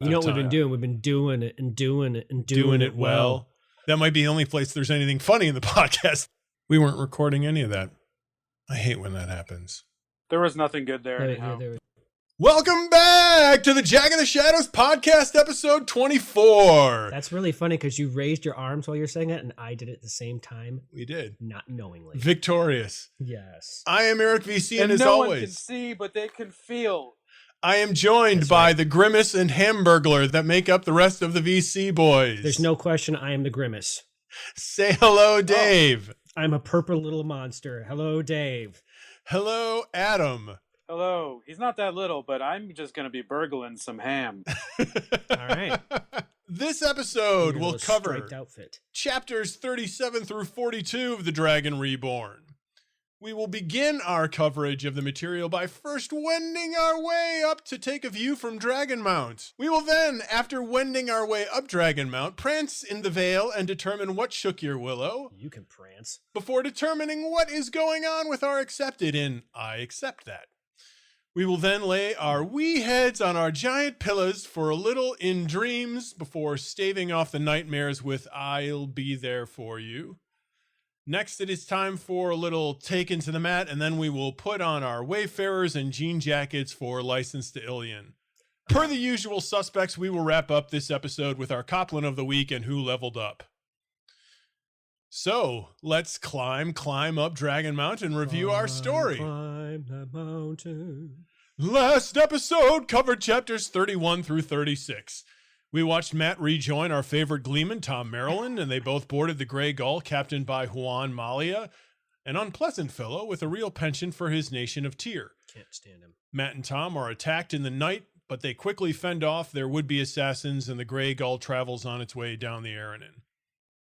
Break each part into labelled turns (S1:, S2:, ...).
S1: You know what we've been doing? We've been doing it and doing it and doing it well.
S2: That might be the only place there's anything funny in the podcast. We weren't recording any of that. I hate when that happens.
S3: There was nothing good there. Anyhow.
S2: Welcome back to the Jack of the Shadows podcast, episode 24.
S1: That's really funny because you raised your arms while you're saying it, and I did it at the same time.
S2: We did.
S1: Not knowingly.
S2: Victorious.
S1: Yes.
S2: I am Eric VC, and as
S3: no
S2: always,
S3: one can see, but they can feel.
S2: I am joined by the Grimace and Hamburglar that make up the rest of the VC boys.
S1: There's no question I am the Grimace.
S2: Say hello, Dave.
S1: Oh, I'm a purple little monster. Hello, Dave.
S2: Hello, Adam.
S3: Hello. He's not that little, but I'm just going to be burgling some ham.
S1: All right.
S2: This episode will cover chapters 37 through 42 of The Dragon Reborn. We will begin our coverage of the material by first wending our way up to take a view from Dragonmount. We will then, after wending our way up Dragonmount, prance in the Vale and determine what shook your willow.
S1: You can prance.
S2: Before determining what is going on with our accepted in I Accept That. We will then lay our wee heads on our giant pillows for a little in dreams before staving off the nightmares with I'll be there for you. Next, it is time for a little take into the mat, and then we will put on our Wayfarers and jean jackets for License to Ilion. Per the usual suspects, we will wrap up this episode with our Coplin of the Week and Who Leveled Up. So, let's climb up Dragonmount and review our story.
S1: Climb that mountain.
S2: Last episode covered chapters 31 through 36. We watched Matt rejoin our favorite gleeman, Tom Maryland, and they both boarded the Grey Gull, captained by Juan Malia, an unpleasant fellow with a real penchant for his nation of Tyr.
S1: Can't stand him.
S2: Matt and Tom are attacked in the night, but they quickly fend off their would-be assassins, and the Grey Gull travels on its way down the Aranon.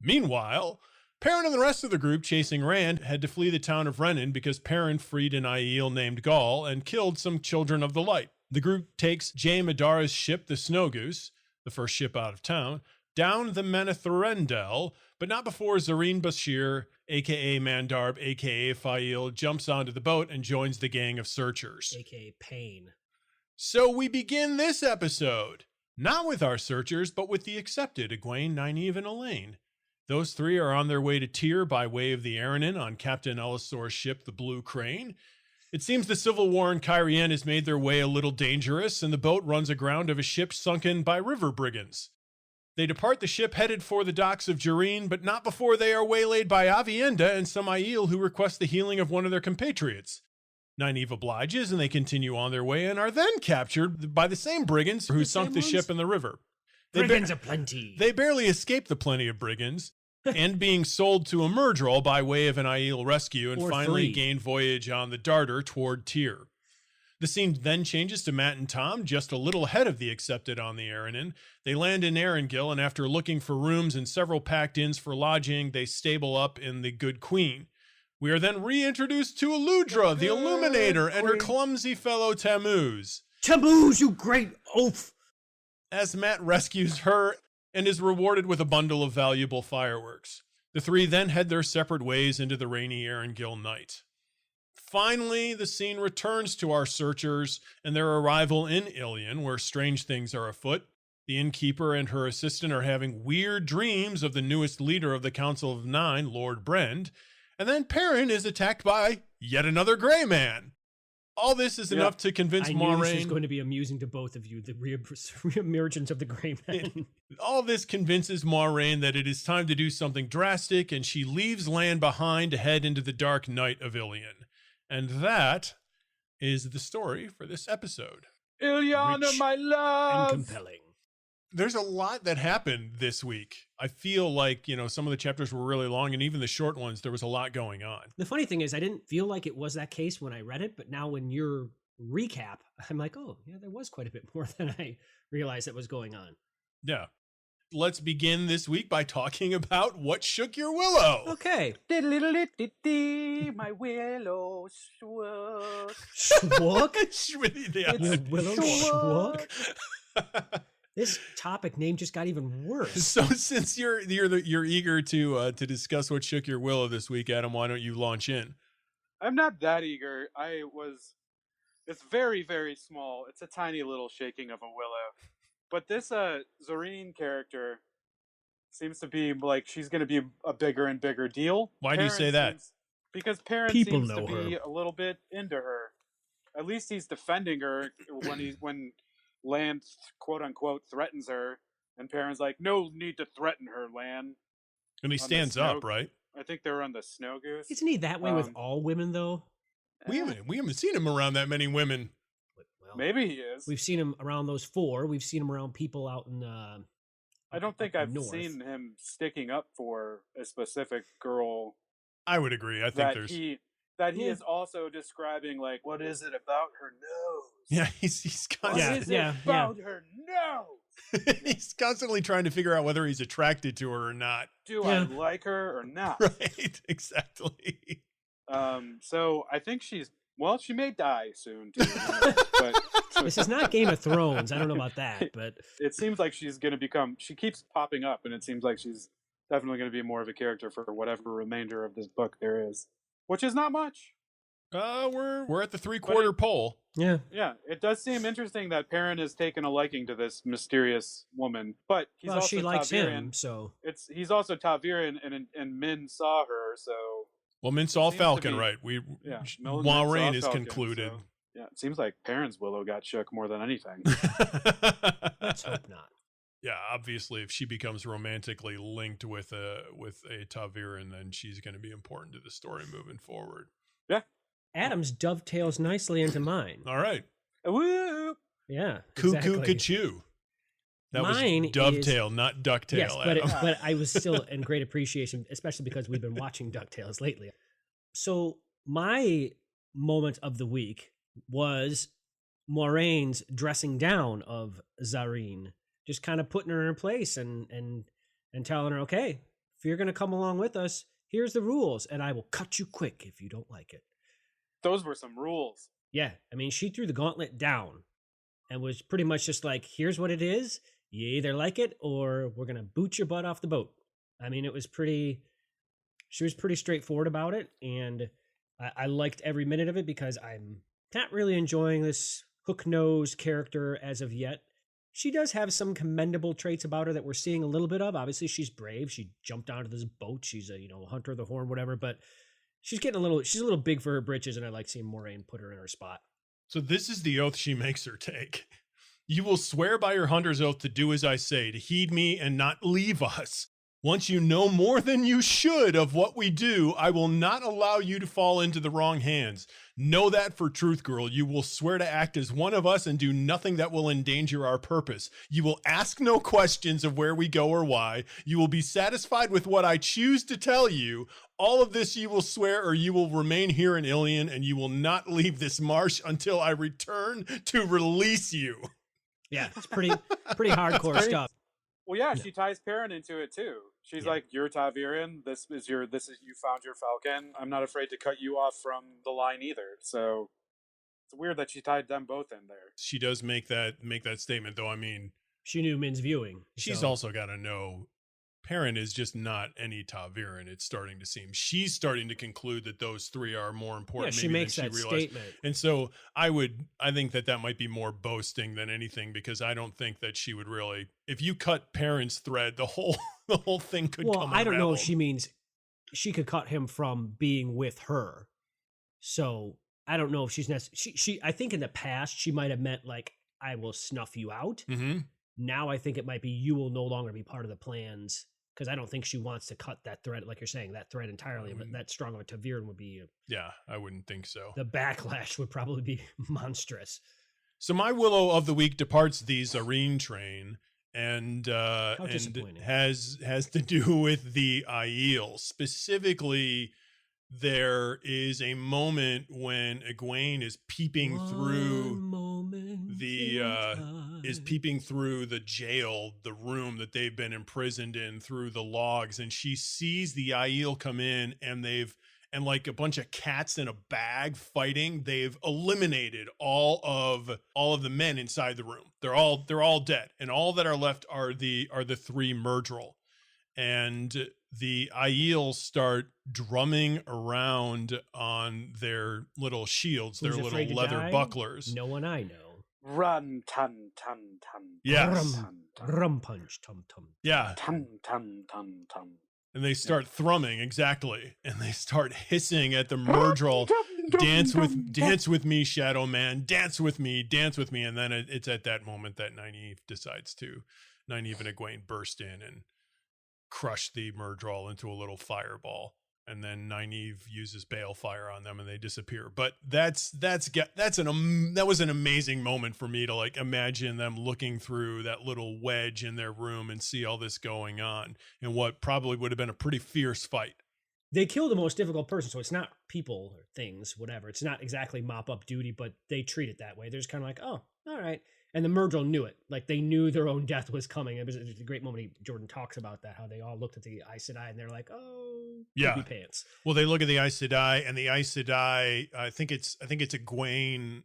S2: Meanwhile, Perrin and the rest of the group chasing Rand had to flee the town of Renan because Perrin freed an Aiel named Gaul and killed some children of the light. The group takes Jay Madara's ship, the Snow Goose, the first ship out of town, down the Menethurendel, but not before Zareen Bashir, a.k.a. Mandarb, a.k.a. Fail, jumps onto the boat and joins the gang of searchers.
S1: A.k.a. Pain.
S2: So we begin this episode, not with our searchers, but with the accepted, Egwene, Nynaeve, and Elaine. Those three are on their way to Tyr by way of the Aranon on Captain Elisor's ship, the Blue Crane. It seems the civil war in Cairhien has made their way a little dangerous, and the boat runs aground of a ship sunken by river brigands. They depart the ship headed for the docks of Jareen, but not before they are waylaid by Avienda and some Aiel who request the healing of one of their compatriots. Nynaeve obliges, and they continue on their way and are then captured by the same brigands who sunk the ship in the river.
S1: Brigands aplenty.
S2: They barely escape the plenty of brigands, and being sold to a Myrddraal by way of an Aiel rescue, and finally gain voyage on the Darter toward Tyr. The scene then changes to Matt and Tom, just a little ahead of the accepted on the Aranon. They land in Erangel, and after looking for rooms and several packed inns for lodging, they stable up in the Good Queen. We are then reintroduced to Eludra, the Illuminator, and her clumsy fellow Tammuz.
S1: Tammuz, you great oaf!
S2: As Matt rescues her and is rewarded with a bundle of valuable fireworks. The three then head their separate ways into the rainy Erangel night. Finally, the scene returns to our searchers and their arrival in Ilion, where strange things are afoot. The innkeeper and her assistant are having weird dreams of the newest leader of the Council of Nine, Lord Brend, and then Perrin is attacked by yet another Grey Man. All this is enough to convince Moiraine.
S1: I knew this was going to be amusing to both of you, the reemergence of the Grey Man.
S2: All this convinces Moiraine that it is time to do something drastic, and she leaves land behind to head into the dark night of Ilion. And that is the story for this episode.
S3: Ilyana, my love!
S1: And compelling.
S2: There's a lot that happened this week. I feel like, some of the chapters were really long, and even the short ones, there was a lot going on.
S1: The funny thing is, I didn't feel like it was that case when I read it, but now when your recap, I'm like, oh, yeah, there was quite a bit more than I realized that was going on.
S2: Yeah. Let's begin this week by talking about what shook your willow.
S1: Okay.
S3: My willow shook.
S1: Schwook?
S2: Yeah.
S1: Willow schwook? This topic name just got even worse.
S2: So since you're eager to discuss what shook your willow this week, Adam, why don't you launch in?
S3: I'm not that eager. It's very, very small. It's a tiny little shaking of a willow. But this Zareen character seems to be like she's going to be a bigger and bigger deal.
S2: Why do you say that?
S3: Because Perrin
S1: People
S3: seems to
S1: know
S3: be
S1: her.
S3: a little bit into her. At least he's defending her when Lan, quote unquote, threatens her, and Perrin's like, "No need to threaten her, Lan."
S2: And he stands up, right?
S3: I think they're on the Snow Goose.
S1: Isn't he that way with all women, though?
S2: We haven't seen him around that many women.
S1: Well,
S3: maybe he is.
S1: We've seen him around those 4. We've seen him around people out in.
S3: I don't think I've
S1: north.
S3: seen him sticking up for a specific girl.
S2: I would agree. I think there's
S3: he is also describing, like, what is it about her nose?
S2: Yeah, he's
S3: What
S2: constantly,
S3: is it about her nose?
S2: he's constantly trying to figure out whether he's attracted to her or not.
S3: Do I like her or not?
S2: Right, exactly.
S3: So I think she may die soon too. But
S1: This is not Game of Thrones. I don't know about that, but
S3: it seems like she's going to become. She keeps popping up, and it seems like she's definitely going to be more of a character for whatever remainder of this book there is, which is not much.
S2: We're at the 3/4 pole.
S1: yeah.
S3: It does seem interesting that Perrin has taken a liking to this mysterious woman, but he's also
S1: she likes
S3: Ta'Veren.
S1: him, so
S3: He's also Ta'Veren, and Min saw her, so.
S2: Well, Min saw
S3: Seems to
S2: Falcon,
S3: be-
S2: right?
S3: Moiraine
S2: is concluded.
S3: So, yeah, it seems like Perrin's willow got shook more than anything.
S1: let's hope not.
S2: Yeah, obviously, if she becomes romantically linked with a Ta'Veren, then she's going to be important to the story moving forward.
S3: Yeah.
S1: Adams dovetails nicely into mine.
S2: All right.
S3: Woo!
S1: Yeah.
S2: Cuckoo
S1: exactly.
S2: Cachoo. That
S1: Mine
S2: was dovetail, not ducktail.
S1: Yes, but
S2: Adam.
S1: but I was still in great appreciation, especially because we've been watching DuckTales lately. So my moment of the week was Moraine's dressing down of Zareen, just kind of putting her in her place and telling her, okay, if you're going to come along with us, here's the rules, and I will cut you quick if you don't like it.
S3: Those were some rules.
S1: Yeah, I mean, she threw the gauntlet down and was pretty much just like, here's what it is. You either like it or we're going to boot your butt off the boat. I mean, she was pretty straightforward about it. And I liked every minute of it because I'm not really enjoying this hook-nosed character as of yet. She does have some commendable traits about her that we're seeing a little bit of. Obviously, she's brave. She jumped onto this boat. She's a, hunter of the horn, whatever. But she's a little big for her britches, and I like seeing Moiraine put her in her spot.
S2: So this is the oath she makes her take. You will swear by your hunter's oath to do as I say, to heed me and not leave us. Once you know more than you should of what we do, I will not allow you to fall into the wrong hands. Know that for truth, girl. You will swear to act as one of us and do nothing that will endanger our purpose. You will ask no questions of where we go or why. You will be satisfied with what I choose to tell you. All of this you will swear, or you will remain here in Ilion, and you will not leave this marsh until I return to release you.
S1: Yeah, it's pretty hardcore stuff.
S3: Well, yeah, she ties Perrin into it too. She's like, "You're Ta'Veren. This is you found your falcon. I'm not afraid to cut you off from the line either." So it's weird that she tied them both in there.
S2: She does make that statement, though. I mean,
S1: She knew Min's viewing.
S2: she's
S1: so.
S2: also got to know Perrin is just not any Ta'Veren. It's starting to seem she's starting to conclude that those three are more important.
S1: Yeah, she
S2: maybe
S1: makes
S2: than
S1: that
S2: she realized.
S1: statement.
S2: And so I think that might be more boasting than anything, because I don't think that she would really, if you cut Perrin's thread, the whole thing could come
S1: I don't know
S2: unraveled.
S1: if she means she could cut him from being with her. So I don't know if she's she I think in the past she might have meant like, I will snuff you out.
S2: Mm-hmm.
S1: Now I think it might be you will no longer be part of the plans, because I don't think she wants to cut that thread, like you're saying, that thread entirely. But that strong of a Ta'Veren would be
S2: Yeah, I wouldn't think so.
S1: the backlash would probably be monstrous.
S2: So my willow of the week departs the Zareen train, and
S1: disappointing.
S2: has to do with the Aiel. Specifically, there is a moment when Egwene is peeping through the jail, the room that they've been imprisoned in, through the logs, and she sees the Aiel come in, and like a bunch of cats in a bag fighting, they've eliminated all of the men inside the room. They're all dead, and all that are left are the three Myrddraal. And the Aiel start drumming around on their little shields,
S1: Who's
S2: their
S1: afraid
S2: little
S1: to
S2: leather
S1: die?
S2: bucklers.
S1: No one I know.
S3: Run, ton, ton, ton.
S2: Yes.
S3: Ton, ton,
S1: Rum punch, tum tum.
S2: Yeah.
S3: ton, ton, ton, ton.
S2: And they start thrumming, exactly. And they start hissing at the Murdrel. Dance with me, Shadow Man. Dance with me. And then it's at that moment that Nynaeve and Egwene burst in and crush the Murdrel into a little fireball. And then Nynaeve uses balefire on them and they disappear. But that was an amazing moment for me to like imagine them looking through that little wedge in their room and see all this going on in what probably would have been a pretty fierce fight.
S1: They kill the most difficult person, so it's not people or things, whatever. It's not exactly mop-up duty, but they treat it that way. They're just kind of like, oh, all right. And the Murdrel knew it. Like, they knew their own death was coming. It was a great moment. Jordan talks about that, how they all looked at the Aes Sedai and they're like, oh,
S2: yeah,
S1: poopy pants.
S2: Well, they look at the Aes Sedai, and the Aes Sedai, I think it's Egwene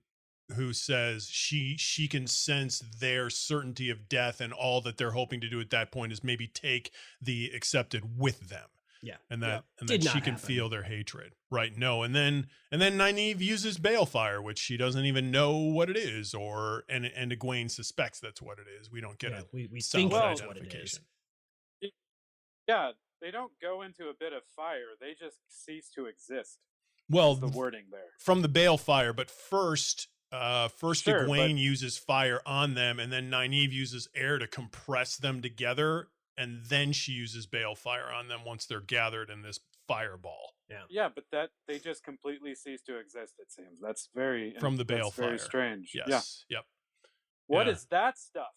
S2: who says she can sense their certainty of death, and all that they're hoping to do at that point is maybe take the Accepted with them.
S1: Yeah.
S2: And that
S1: Did
S2: she
S1: not
S2: can
S1: happen.
S2: feel their hatred. Right. No. And then Nynaeve uses balefire, which she doesn't even know what it is, and Egwene suspects that's what it is. We don't get it.
S1: We
S2: solid
S1: think that's what it
S2: identification.
S1: is.
S3: Yeah, they don't go into a bit of fire. They just cease to exist.
S2: Well,
S3: Is the wording there.
S2: from the balefire, but first
S3: Sure,
S2: Egwene
S3: but-
S2: uses fire on them, and then Nynaeve uses air to compress them together, and then she uses balefire on them once they're gathered in this fireball.
S3: Yeah, but that they just completely cease to exist. It seems that's very
S2: From the
S3: that's very
S2: balefire.
S3: strange.
S2: Yes.
S3: Yeah.
S2: Yep.
S3: What
S2: Yeah.
S3: is that stuff?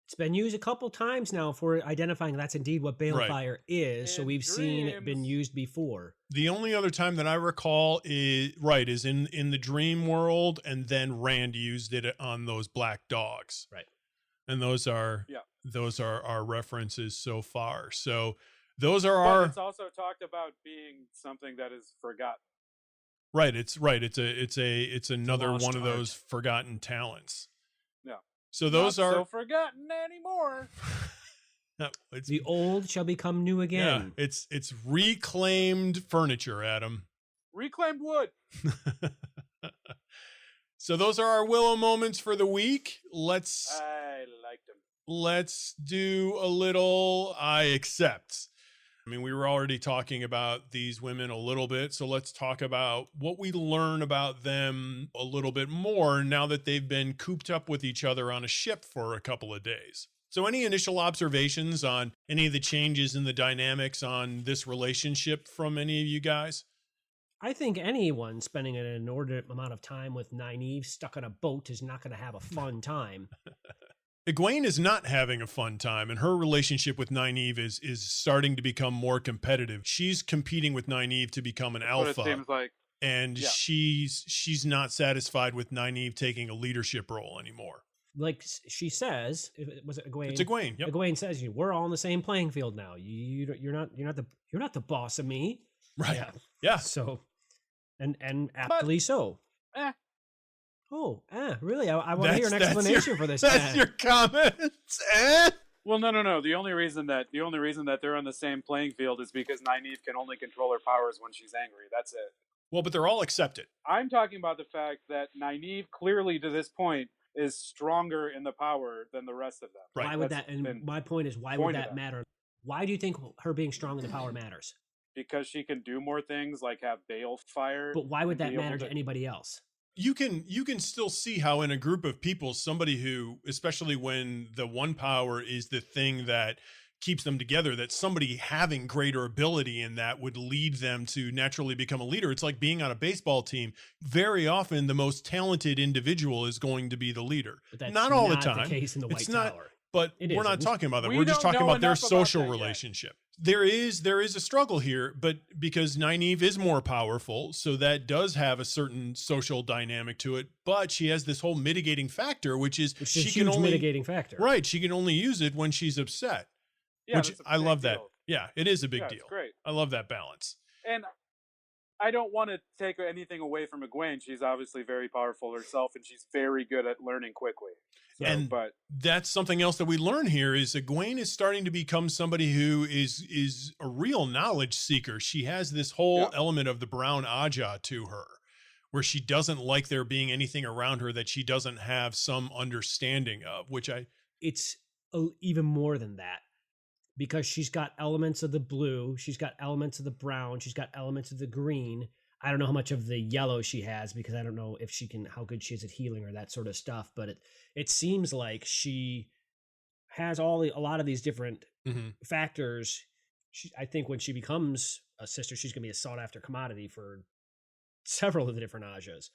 S1: It's been used a couple times now for identifying that's indeed what balefire is. So
S3: In
S1: we've seen it been
S3: dreams.
S1: used before.
S2: The only other time that I recall is in the dream world, and then Rand used it on those black dogs.
S1: Right.
S2: And those are our references so far. So those are
S3: But
S2: our
S3: it's also talked about being something that is forgotten.
S2: right. It's another
S1: lost
S2: one of
S1: art.
S2: those forgotten talents.
S3: Yeah.
S2: So those
S3: Not
S2: are
S3: so forgotten anymore.
S2: no, it's
S1: The old shall become new again.
S2: yeah, it's reclaimed furniture, Adam.
S3: Reclaimed wood.
S2: So those are our Willow moments for the week.
S3: I liked them.
S2: Let's do a little I accept. I mean, we were already talking about these women a little bit, so let's talk about what we learn about them a little bit more now that they've been cooped up with each other on a ship for a couple of days. So any initial observations on any of the changes in the dynamics on this relationship from any of you guys?
S1: I think anyone spending an inordinate amount of time with Nynaeve stuck on a boat is not going to have a fun time.
S2: Egwene is not having a fun time, and her relationship with Nynaeve is starting to become more competitive. She's competing with Nynaeve to become an
S3: What
S2: alpha,
S3: it seems like.
S2: and
S3: yeah.
S2: she's not satisfied with Nynaeve taking a leadership role anymore.
S1: Like she says, was it Egwene?
S2: It's Egwene. Yep.
S1: Egwene says, "We're all on the same playing field now. You're not the boss of me."
S2: Right.
S1: Yeah.
S2: Yeah.
S1: So, and aptly so.
S3: Eh.
S1: Oh, really? I want to hear an explanation for this.
S2: That's your comments. Eh?
S3: Well, no. The only reason that they're on the same playing field is because Nynaeve can only control her powers when she's angry. That's it.
S2: Well, but they're all accepted.
S3: I'm talking about the fact that Nynaeve clearly to this point is stronger in the power than the rest of them.
S2: Right.
S1: Why would
S3: That's
S1: that? And
S3: been
S1: my point is, why would
S3: pointed
S1: that
S3: at.
S1: matter? Why do you think her being strong in the power matters?
S3: Because she can do more things like have balefire.
S1: But why would
S3: and
S1: that
S3: be able
S1: matter to anybody else?
S2: You can still see how in a group of people, somebody who, especially when the one power is the thing that keeps them together, that somebody having greater ability in that would lead them to naturally become a leader. It's like being on a baseball team. Very often the most talented individual is going to be the leader.
S1: But that's
S2: not all the
S1: not
S2: time.
S1: the case in the White
S2: It's not-
S1: Tower.
S2: But
S1: It
S2: we're not
S1: isn't.
S2: talking about that.
S3: We
S2: We're just
S3: don't
S2: talking
S3: know
S2: about their
S3: enough about
S2: social
S3: that yet.
S2: relationship. There is a struggle here, but because Nynaeve is more powerful, so that does have a certain social dynamic to it. But she has this whole mitigating factor, which is
S1: Which
S2: she
S1: is a
S2: can
S1: huge
S2: only
S1: mitigating factor.
S2: right. She can only use it when she's upset,
S3: Yeah,
S2: which
S3: that's a
S2: I
S3: big
S2: love that.
S3: deal.
S2: Yeah, it is a big
S3: Yeah,
S2: deal.
S3: It's great.
S2: I love that balance.
S3: And I don't want to take anything away from Egwene. She's obviously very powerful herself, and she's very good at learning quickly. So,
S2: And
S3: but
S2: that's something else that we learn here is Egwene is starting to become somebody who is a real knowledge seeker. She has this whole
S3: Yeah.
S2: element of the brown Aja to her, where she doesn't like there being anything around her that she doesn't have some understanding of,
S1: it's even more than that, because she's got elements of the blue, she's got elements of the brown, she's got elements of the green. I don't know how much of the yellow she has, because I don't know if how good she is at healing or that sort of stuff. But it seems like she has a lot of these different factors. I think when she becomes a sister, she's going to be a sought after commodity for several of the different Ajas.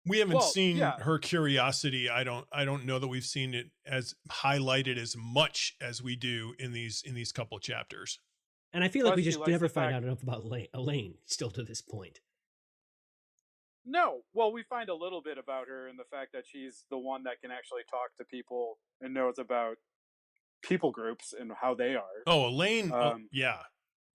S2: We haven't seen her curiosity. I don't know that we've seen it as highlighted as much as we do in these couple chapters.
S1: And I feel like we just never find out enough about Elaine still to this point.
S3: No. Well, we find a little bit about her in the fact that she's the one that can actually talk to people and knows about people groups and how they are.
S2: Oh, Elaine. Yeah.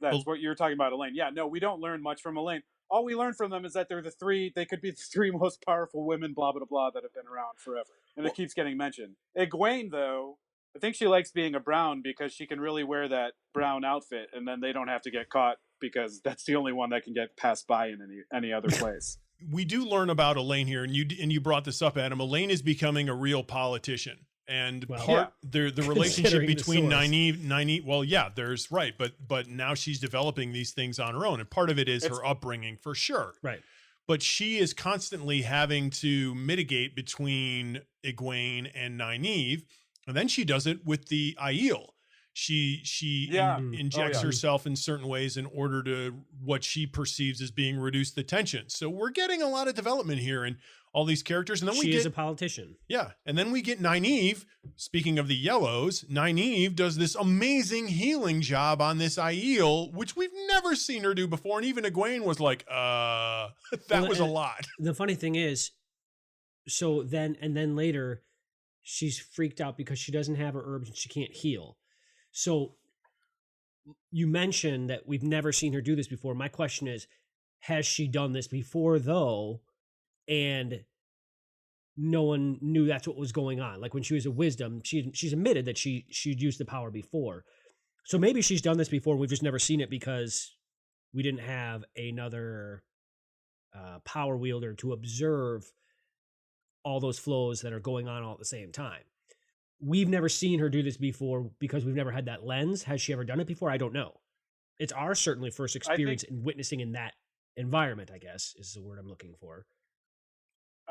S3: That's what you're talking about, Elaine. Yeah, no, we don't learn much from Elaine. All we learn from them is that they could be the three most powerful women, blah, blah, blah, that have been around forever. And it keeps getting mentioned. Egwene, though, I think she likes being a brown because she can really wear that brown outfit, and then they don't have to get caught because that's the only one that can get passed by in any other place.
S2: We do learn about Elaine here, and you brought this up, Adam. Elaine is becoming a real politician. And the relationship between Nynaeve, well, yeah, there's right, but now she's developing these things on her own, and part of it's her upbringing for sure,
S1: right?
S2: But she is constantly having to mitigate between Egwene and Nynaeve, and then she does it with the Aiel. She injects herself in certain ways in order to what she perceives as being reduce the tension. So we're getting a lot of development here and all these characters. And then
S1: she is a politician.
S2: Yeah. And then we get Nynaeve. Speaking of the yellows, Nynaeve does this amazing healing job on this Aiel, which we've never seen her do before. And even Egwene was like, that was a lot.
S1: The funny thing is, so then later she's freaked out because she doesn't have her herbs and she can't heal. So you mentioned that we've never seen her do this before. My question is, has she done this before though? And no one knew that's what was going on. Like when she was a wisdom, she's admitted that she'd used the power before. So maybe she's done this before. We've just never seen it because we didn't have another power wielder to observe all those flows that are going on all at the same time. We've never seen her do this before because we've never had that lens. Has she ever done it before? I don't know. It's our certainly first experience in witnessing in that environment, I guess, is the word I'm looking for.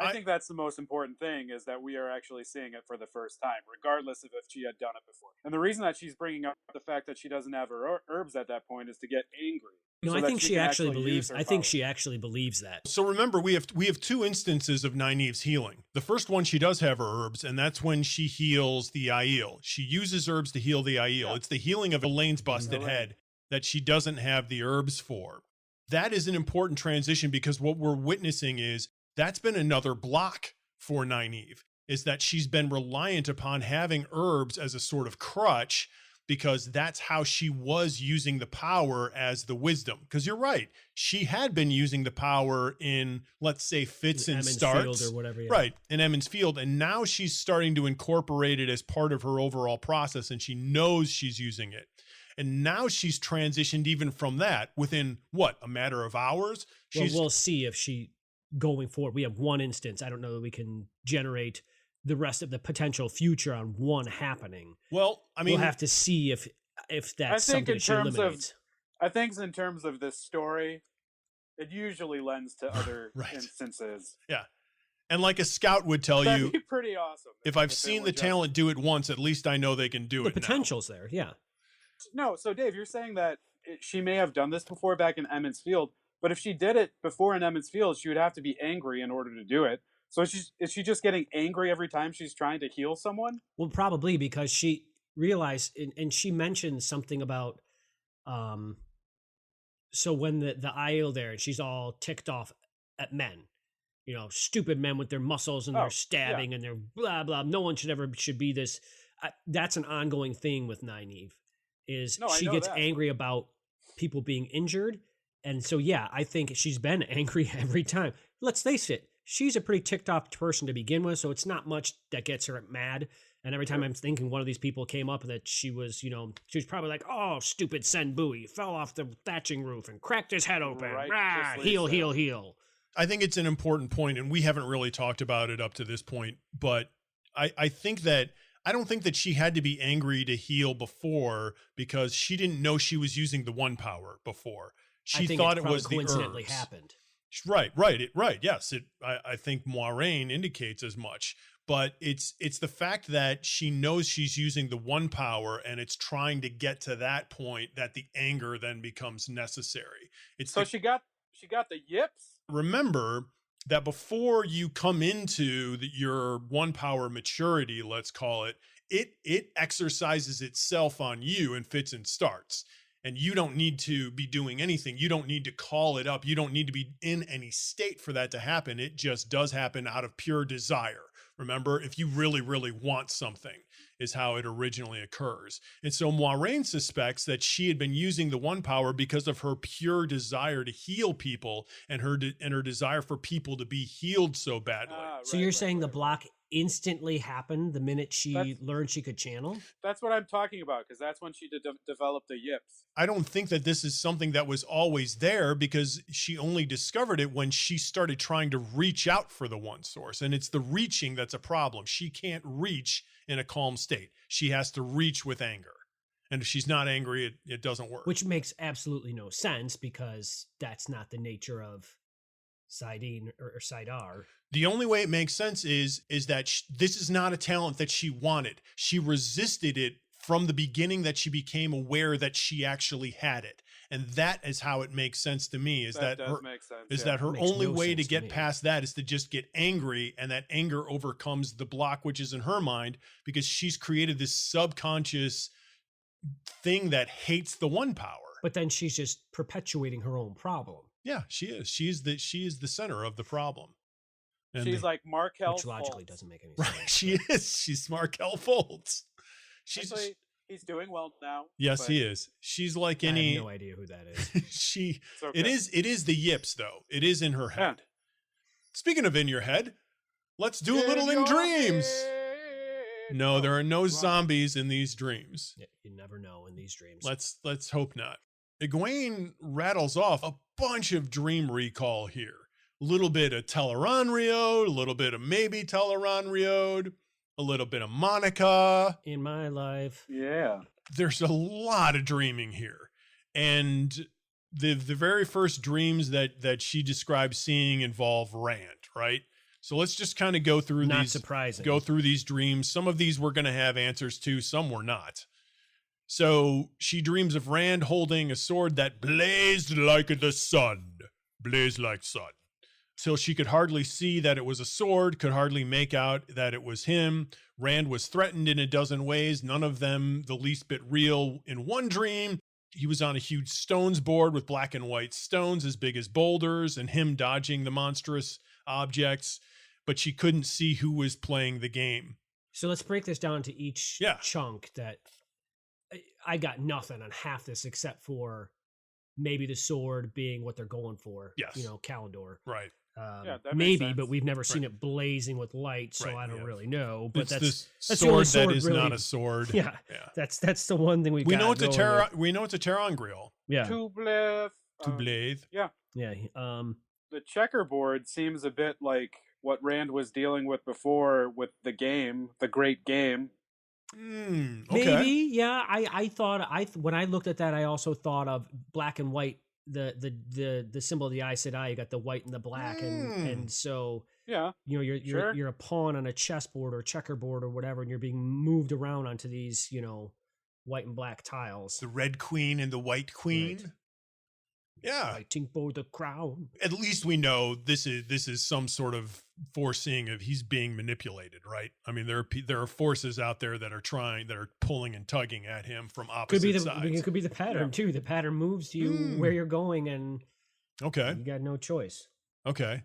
S3: I think that's the most important thing, is that we are actually seeing it for the first time, regardless of if she had done it before. And the reason that she's bringing up the fact that she doesn't have her herbs at that point is to get angry.
S1: No, I think she actually believes. I think she actually believes that.
S2: So remember, we have two instances of Nynaeve's healing. The first one, she does have her herbs, and that's when she heals the Aiel. She uses herbs to heal the Aiel. Yeah. It's the healing of Elaine's busted head that she doesn't have the herbs for. That is an important transition because what we're witnessing is that's been another block for Nynaeve, is that she's been reliant upon having herbs as a sort of crutch because that's how she was using the power as the wisdom. Because you're right, she had been using the power in, let's say, fits and starts,
S1: or whatever,
S2: right, in Emond's Field, and now she's starting to incorporate it as part of her overall process, and she knows she's using it. And now she's transitioned even from that within, what, a matter of hours?
S1: We'll see if she... Going forward, we have one instance. I don't know that we can generate the rest of the potential future on one happening.
S2: Well, I mean,
S1: we'll have to see if that's something she eliminates.
S3: I think in terms of this story, it usually lends to other instances.
S2: Yeah. And like a scout would tell
S3: That'd be pretty awesome.
S2: If I've seen the talent do it once, at least I know they can do it.
S1: The potential's there, yeah.
S3: No, so Dave, you're saying that she may have done this before back in Emond's Field. But if she did it before in Emond's Field, she would have to be angry in order to do it. So is she just getting angry every time she's trying to heal someone?
S1: Well, probably because she realized, and she mentioned something about, so when the Aiel there, and she's all ticked off at men, stupid men with their muscles and their stabbing and their blah, blah. No one should be this. That's an ongoing thing with Nynaeve, is she gets angry about people being injured. And so, yeah, I think she's been angry every time. Let's face it, she's a pretty ticked off person to begin with, so it's not much that gets her mad. And every time I'm thinking one of these people came up that she was, she was probably like, oh, stupid Senbui, fell off the thatching roof and cracked his head open. Rah, heal.
S2: I think it's an important point, and we haven't really talked about it up to this point, but I think that I don't think that she had to be angry to heal before because she didn't know she was using the one power before. She thought it was the
S1: coincidentally
S2: herbs.
S1: happened.
S2: Right. Yes, I think Moiraine indicates as much, but it's the fact that she knows she's using the one power, and it's trying to get to that point that the anger then becomes necessary.
S3: She got the yips.
S2: Remember that before you come into your one power maturity, let's call it, it exercises itself on you in fits and starts. And you don't need to be doing anything. You don't need to call it up. You don't need to be in any state for that to happen. It just does happen out of pure desire. Remember, if you really, really want something is how it originally occurs. And so Moiraine suspects that she had been using the one power because of her pure desire to heal people and her desire for people to be healed so badly.
S1: So you're saying the block instantly happened the minute she learned she could channel?
S3: That's what I'm talking about, because that's when she developed the yips.
S2: I don't think that this is something that was always there, because she only discovered it when she started trying to reach out for the one source. And it's the reaching that's a problem. She can't reach in a calm state. She has to reach with anger. And if she's not angry, it doesn't work.
S1: Which makes absolutely no sense, because that's not the nature of Saidin or Saidar.
S2: The only way it makes sense is that this is not a talent that she wanted. She resisted it from the beginning that she became aware that she actually had it. And that is how it makes sense to me, that her only way to get past that is to just get angry, and that anger overcomes the block, which is in her mind, because she's created this subconscious thing that hates the one power.
S1: But then she's just perpetuating her own problem.
S2: Yeah, she is. She is the center of the problem.
S3: And she's like Markel,
S1: which logically doesn't make any sense.
S2: Right, she is. She's Markel Fultz.
S3: Actually, he's doing well now.
S2: Yes, he is. She's like any.
S1: I have no idea who that is.
S2: It is the yips, though. It is in her head. Yeah. Speaking of in your head, let's do a little in dreams. No, there are no zombies in these dreams.
S1: Yeah, you never know in these dreams.
S2: Let's hope not. Egwene rattles off a bunch of dream recall here. A little bit of Tel'aran'rhiod, a little bit of maybe Tel'aran'rhiod, a little bit of Monica.
S1: In my life.
S3: Yeah.
S2: There's a lot of dreaming here. And the very first dreams that she describes seeing involve Rand, right? So let's just kind of go through these dreams. Some of these we're going to have answers to, some we're not. So she dreams of Rand holding a sword that blazed like the sun, till she could hardly see that it was a sword, could hardly make out that it was him. Rand was threatened in a dozen ways, none of them the least bit real. In one dream, he was on a huge stones board with black and white stones as big as boulders, and him dodging the monstrous objects, but she couldn't see who was playing the game.
S1: So let's break this down to each chunk. That I got nothing on half this except for maybe the sword being what they're going for.
S2: Yes.
S1: Calendor.
S2: Right.
S1: Maybe, but we've never seen it blazing with light, so I don't really know. But
S2: that's
S1: the
S2: sword
S1: sword
S2: that is
S1: really,
S2: not a sword.
S1: Yeah. That's the one thing we
S2: know it's a Ter'angreal.
S1: Yeah.
S2: Tubleth.
S3: Yeah.
S1: Yeah.
S3: The checkerboard seems a bit like what Rand was dealing with before with the game, the great game.
S2: Okay.
S1: Maybe, yeah. I thought when I looked at that, I also thought of black and white. The symbol of the Aes Sedai, you got the white and the black, and so you're a pawn on a chessboard or checkerboard or whatever, and you're being moved around onto these white and black tiles.
S2: The red queen and the white queen.
S1: Right.
S2: Yeah,
S1: fighting for the crown.
S2: At least we know this is some sort of foreseeing of he's being manipulated, right? I mean, there are forces out there that are pulling and tugging at him from opposite sides.
S1: It could be the pattern too. The pattern moves you where you're going, and you got no choice.
S2: Okay.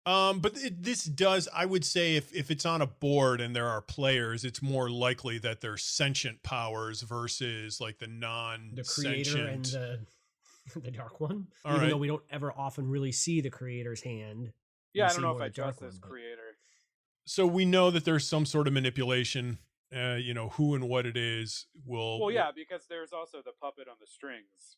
S2: But this does, I would say, if it's on a board and there are players, it's more likely that they're sentient powers versus like the non-sentient.
S1: The creator and the Dark One. Even though we don't ever often really see the creator's hand.
S3: Yeah, I don't know if I trust this creator.
S2: So we know that there's some sort of manipulation. Who and what it is will.
S3: Well, yeah, because there's also the puppet on the strings.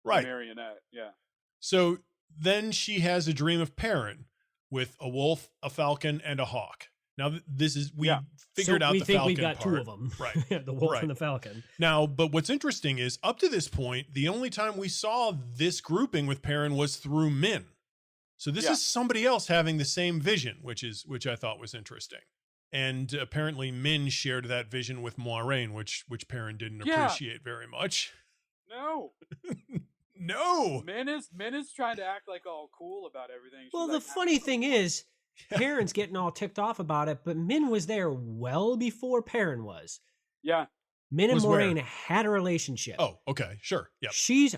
S2: Right.
S3: The marionette. Yeah.
S2: So Then she has a dream of Perrin with a wolf, a falcon, and a hawk. Now, this is, we figured out the falcon
S1: we got
S2: part.
S1: two of them.
S2: Right.
S1: The wolf and the falcon.
S2: Now, but what's interesting is up to this point, the only time we saw this grouping with Perrin was through Min. So this is somebody else having the same vision, which I thought was interesting. And apparently Min shared that vision with Moiraine, which Perrin didn't appreciate very much.
S3: No.
S2: No.
S3: Min is trying to act like all cool about everything. She's
S1: Well,
S3: like,
S1: the funny thing is, Perrin's getting all ticked off about it, but Min was there well before Perrin was.
S3: Yeah.
S1: Min and
S2: Was
S1: Moiraine
S2: where?
S1: had a relationship.
S2: Oh, okay. Sure. Yep.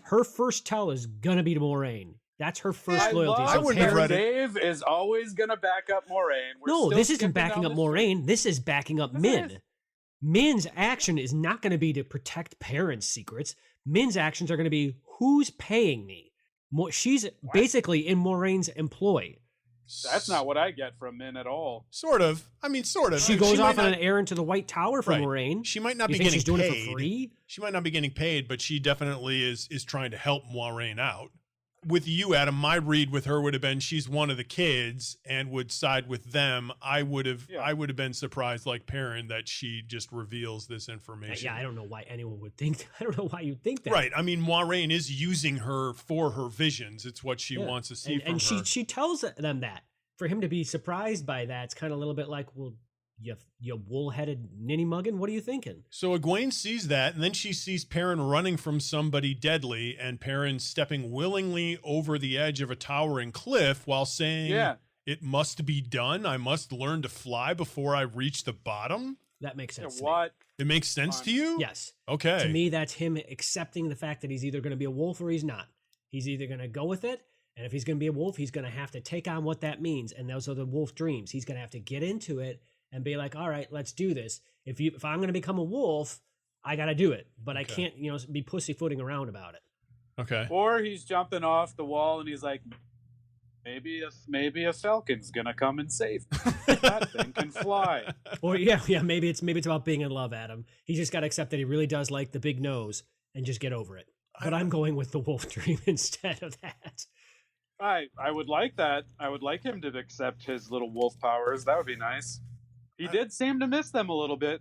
S1: Her first tell is gonna be to Moiraine. That's her first
S3: I
S1: loyalty.
S3: love
S2: I wouldn't have read it.
S3: Dave is always going to back up Moiraine.
S1: No, this isn't backing up Moiraine. This is backing up
S3: Yes, it
S1: Min.
S3: is.
S1: Min's action is not going to be to protect Perrin's secrets. Min's actions are going to be, who's paying me? She's basically in Moraine's employ.
S3: That's not what I get from Min at all.
S2: Sort of. I mean, sort of.
S1: She goes off on an errand to the White Tower for
S2: Right.
S1: Moiraine.
S2: She might not
S1: You
S2: be
S1: think
S2: getting
S1: she's doing
S2: paid.
S1: it for free?
S2: She might not be getting paid, but she definitely is trying to help Moiraine out. With you, Adam, my read with her would have been she's one of the kids and would side with them. I would have been surprised, like Perrin, that she just reveals this information.
S1: Yeah, I don't know why anyone would think. I don't know why you'd think that.
S2: Right. I mean, Moiraine is using her for her visions. It's what she wants to see from
S1: and
S2: her.
S1: she tells them that. For him to be surprised by that, it's kind of a little bit like, well, you wool-headed ninny muggin, what are you thinking?
S2: So Egwene sees that, and then she sees Perrin running from somebody deadly, and Perrin stepping willingly over the edge of a towering cliff while saying, it must be done. I must learn to fly before I reach the bottom.
S1: That makes sense. to
S3: What?
S2: It makes sense to you?
S1: Yes.
S2: Okay.
S1: To me, that's him accepting the fact that he's either going to be a wolf or he's not. He's either going to go with it, and if he's going to be a wolf, he's going to have to take on what that means, and those are the wolf dreams. He's going to have to get into it and be like, all right, let's do this. If I'm going to become a wolf, I got to do it, but I can't, be pussyfooting around about it.
S2: Okay.
S3: Or he's jumping off the wall and he's like, maybe a falcon's gonna come and save me. That thing can fly.
S1: Or maybe it's about being in love, Adam. He just got to accept that he really does like the big nose and just get over it. But I'm going with the wolf dream instead of that.
S3: I would like that. I would like him to accept his little wolf powers. That would be nice. He did seem to miss them a little bit.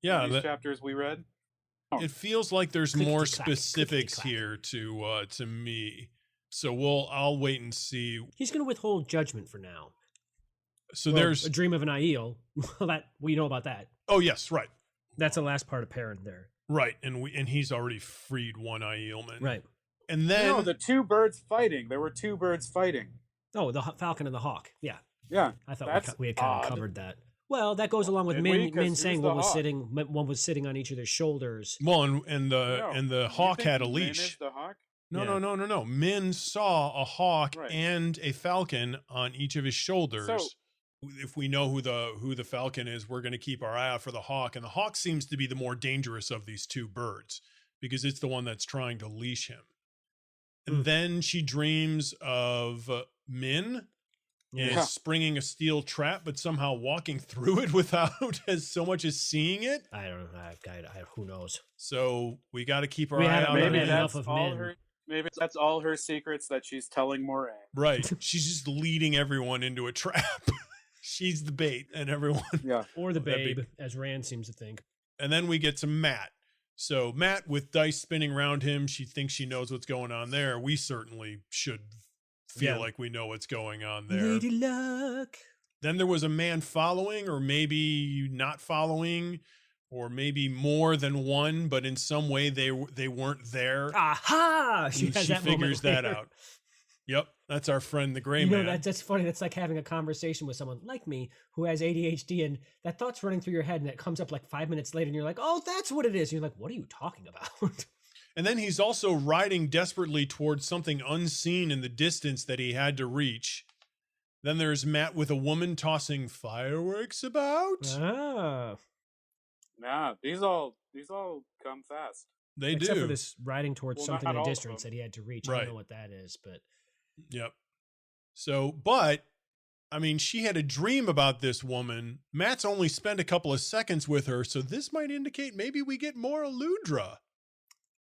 S2: Yeah,
S3: in these chapters we read.
S2: It feels like there's
S1: Clickety
S2: more
S1: clack,
S2: specifics
S1: clickety
S2: here to me. So I'll wait and see.
S1: He's going to withhold judgment for now.
S2: So
S1: Well,
S2: there's
S1: a dream of an Aiel. Well, that we know about that.
S2: Oh yes, right.
S1: That's the last part of Perrin there.
S2: Right. And he's already freed one Aielman.
S1: Right.
S2: And then
S3: No, the two birds fighting. There were two birds fighting.
S1: Oh, the falcon and the hawk. Yeah.
S3: Yeah.
S1: I thought
S3: That's
S1: we had kind
S3: odd.
S1: of covered that. Well, that goes along with
S3: Did we? 'Cause
S1: Min
S3: who's
S1: saying
S3: the
S1: one was
S3: hawk?
S1: sitting on each of their shoulders.
S2: well, and the
S3: You
S2: hawk
S3: think
S2: had a
S3: Min
S2: leash.
S3: is the hawk?
S2: No, no. Min saw a hawk
S3: Right.
S2: and a falcon on each of his shoulders.
S3: So-
S2: If we know who the falcon is, we're going to keep our eye out for the hawk. And the hawk seems to be the more dangerous of these two birds because it's the one that's trying to leash him. And then she dreams of Min is springing a steel trap, but somehow walking through it without as so much as seeing it.
S1: I don't know. Who knows?
S2: So we got to keep our
S1: We
S2: eye
S1: haven't
S2: out.
S1: really
S2: on
S3: Maybe
S1: had
S2: it.
S1: enough of Min.
S3: Maybe that's all her secrets that she's telling Moiraine.
S2: Right. She's just leading everyone into a trap. She's the bait and everyone.
S3: Yeah.
S1: Or the
S2: That'd be-
S1: babe, as Rand seems to think.
S2: And then we get to Matt. So Matt with dice spinning around him, she thinks she knows what's going on there. We certainly should feel
S1: Yeah.
S2: like we know what's going on there.
S1: Lady Luck.
S2: Then there was a man following, or maybe not following, or maybe more than one, but in some way they weren't there.
S1: Aha!
S2: And she
S1: has that moment
S2: figures that
S1: later.
S2: out. Yep, that's our friend the gray
S1: You know,
S2: man.
S1: that's funny. That's like having a conversation with someone like me who has ADHD, and that thought's running through your head, and it comes up like 5 minutes later, and you're like, "Oh, that's what it is." And you're like, "What are you talking about?"
S2: And then he's also riding desperately towards something unseen in the distance that he had to reach. Then there's Matt with a woman tossing fireworks about.
S1: Ah,
S3: Nah, these all come fast.
S2: They
S1: except
S2: do.
S1: for this riding towards
S3: Well,
S1: something
S3: not
S1: in
S3: all
S1: the
S3: of
S1: distance
S3: them.
S1: that he had to reach. I
S2: Right.
S1: don't know what that is, but
S2: Yep. So, but I mean, she had a dream about this woman. Matt's only spent a couple of seconds with her, so this might indicate maybe we get more Aludra.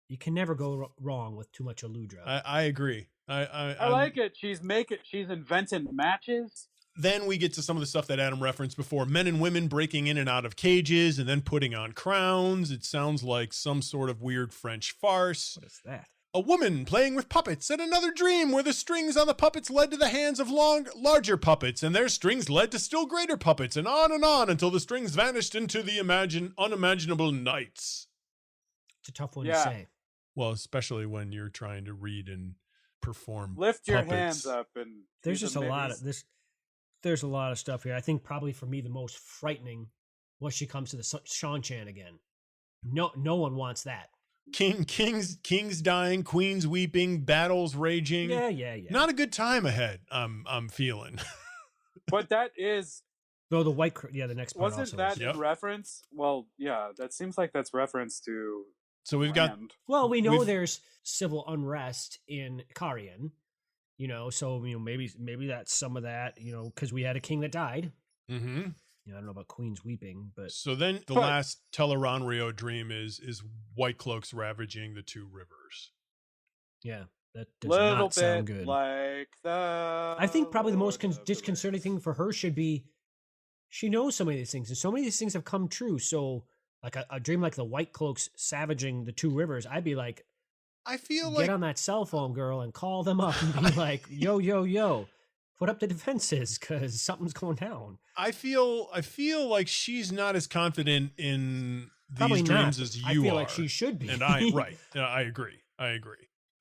S1: you can never go wrong with too much Aludra.
S2: I agree.
S3: I like it. She's inventing matches.
S2: Then we get to some of the stuff that Adam referenced before. Men and women breaking in and out of cages and then putting on crowns. It sounds like some sort of weird French farce.
S1: What is that?
S2: A woman playing with puppets and another dream where the strings on the puppets led to the hands of larger puppets, and their strings led to still greater puppets, and on until the strings vanished into the unimaginable nights.
S1: It's a tough one to say.
S2: Well, especially when you're trying to read and perform.
S3: Lift your hands up, and
S1: there's just a lot of this. There's a lot of stuff here. I think probably for me the most frightening was she comes to the Shanchan again. No one wants that.
S2: Kings dying, queens weeping, battles raging.
S1: Yeah.
S2: Not a good time ahead. I'm feeling.
S3: But that is.
S1: Though the the next part
S3: wasn't that in reference? Well, yeah, that seems like that's reference to.
S2: So we've got.
S1: Well, we know there's civil unrest in Karian. So maybe that's some of that. Because we had a king that died.
S2: Mm-hmm.
S1: I don't know about queens weeping, but
S2: so then the last Teleronrio dream is White Cloaks ravaging the two rivers.
S1: Yeah, that does not sound good.
S3: Like the.
S1: I think probably the most disconcerting thing for her should be she knows so many of these things, and so many of these things have come true. So, like a dream like the White Cloaks savaging the two rivers, I'd be like,
S2: I feel
S1: get on that cell phone, girl, and call them up and be like, yo. Put up the defenses because something's going down. I
S2: feel like she's not as confident in these dreams as you are.
S1: I feel like she should be.
S2: And I agree.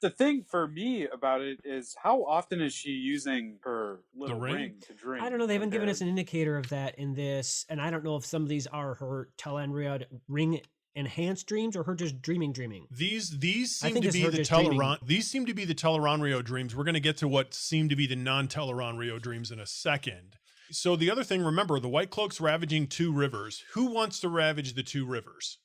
S3: The thing for me about it is how often is she using her little ring to drink?
S1: I don't know. They haven't given us an indicator of that in this, and I don't know if some of these are her Tel'Aran'rhiod ring enhanced dreams or her just dreaming.
S2: These seem to be the Tel'Aran'rhiod dreams. We're going to get to what seem to be the non-Tel'Aran'rhiod dreams in a second. So the other thing, remember, the White Cloaks ravaging two rivers. Who wants to ravage the two rivers?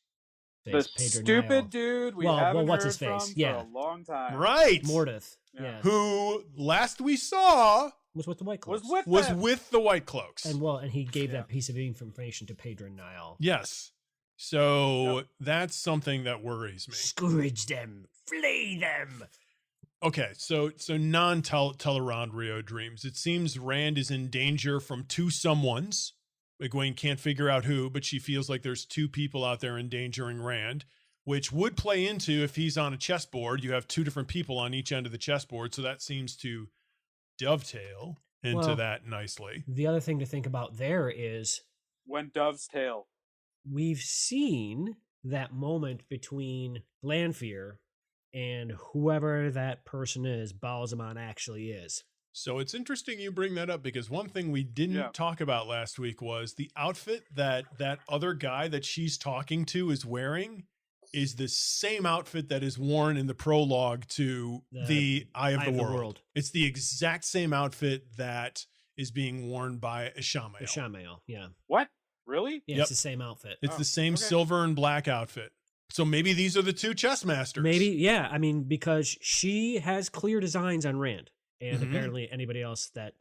S3: The stupid dude we haven't heard from for a long time.
S2: Right.
S1: Mordeth. Yeah.
S2: Who last we saw
S1: was with the White Cloaks.
S2: Was with the White Cloaks.
S1: And he gave that piece of information to Pedro and Niall.
S2: Yes. So that's something that worries me.
S1: Scourge them, flay them.
S2: Okay, so non-Tel'Aran'rhiod dreams. It seems Rand is in danger from two someones. Egwene can't figure out who, but she feels like there's two people out there endangering Rand, which would play into if he's on a chessboard. You have two different people on each end of the chessboard, so that seems to dovetail into that nicely.
S1: The other thing to think about there is
S3: when doves tail.
S1: We've seen that moment between Lanfear and whoever that person is, Balsamon actually is.
S2: So it's interesting you bring that up because one thing we didn't talk about last week was the outfit that other guy that she's talking to is wearing is the same outfit that is worn in the prologue to the Eye of the World. It's the exact same outfit that is being worn by Ishamael.
S1: Ishamael, yeah.
S3: What? Really?
S1: Yeah, it's the same outfit.
S2: It's the same silver and black outfit. So maybe these are the two chess masters.
S1: Maybe, yeah. I mean, because she has clear designs on Rand, and apparently anybody else that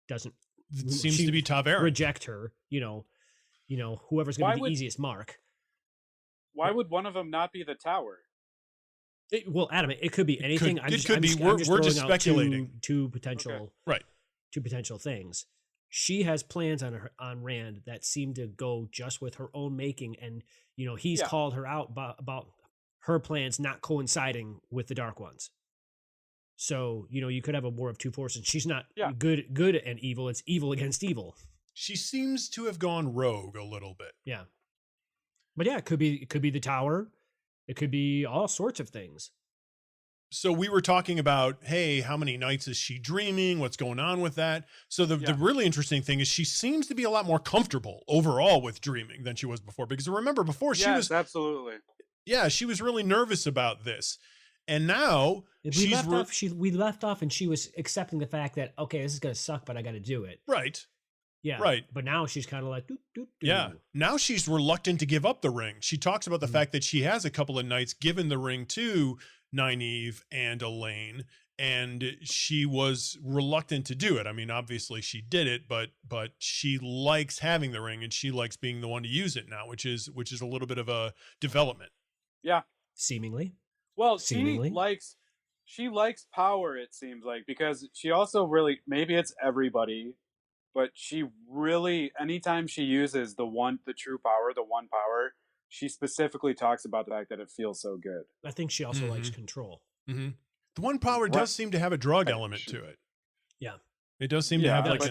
S1: doesn't
S2: seems to be Ta'Veren.
S1: Reject her. Whoever's going to be the easiest mark.
S3: Why would one of them not be the tower?
S1: Adam, it could be anything.
S2: We're just speculating.
S1: Two potential, two potential things. She has plans on Rand that seem to go just with her own making, and he's called her out about her plans not coinciding with the Dark Ones. So you could have a war of two forces. She's not good and evil. It's evil against evil.
S2: She seems to have gone rogue a little bit.
S1: Yeah, but it could be the tower. It could be all sorts of things.
S2: So we were talking about, hey, how many nights is she dreaming? What's going on with that? So the really interesting thing is she seems to be a lot more comfortable overall with dreaming than she was before. Because remember, before she was...
S3: absolutely.
S2: Yeah, she was really nervous about this. And now
S1: we left off and she was accepting the fact that, okay, this is going to suck, but I got to do it.
S2: Right.
S1: Yeah.
S2: Right.
S1: But now she's kind of like, doo, doo, doo.
S2: Yeah. Now she's reluctant to give up the ring. She talks about the fact that she has a couple of nights given the ring to Nynaeve and Elaine, and she was reluctant to do it. I mean, obviously she did it, but she likes having the ring and she likes being the one to use it now, which is a little bit of a development.
S3: Yeah.
S1: Seemingly.
S3: Well, she likes she likes power, it seems like, because she also really, maybe it's everybody, but she really, anytime she uses the true power, the one power, she specifically talks about the fact that it feels so good.
S1: I think she also likes control.
S2: Mm-hmm. The one power does seem to have a drug element to it.
S1: Yeah.
S2: It does seem to have like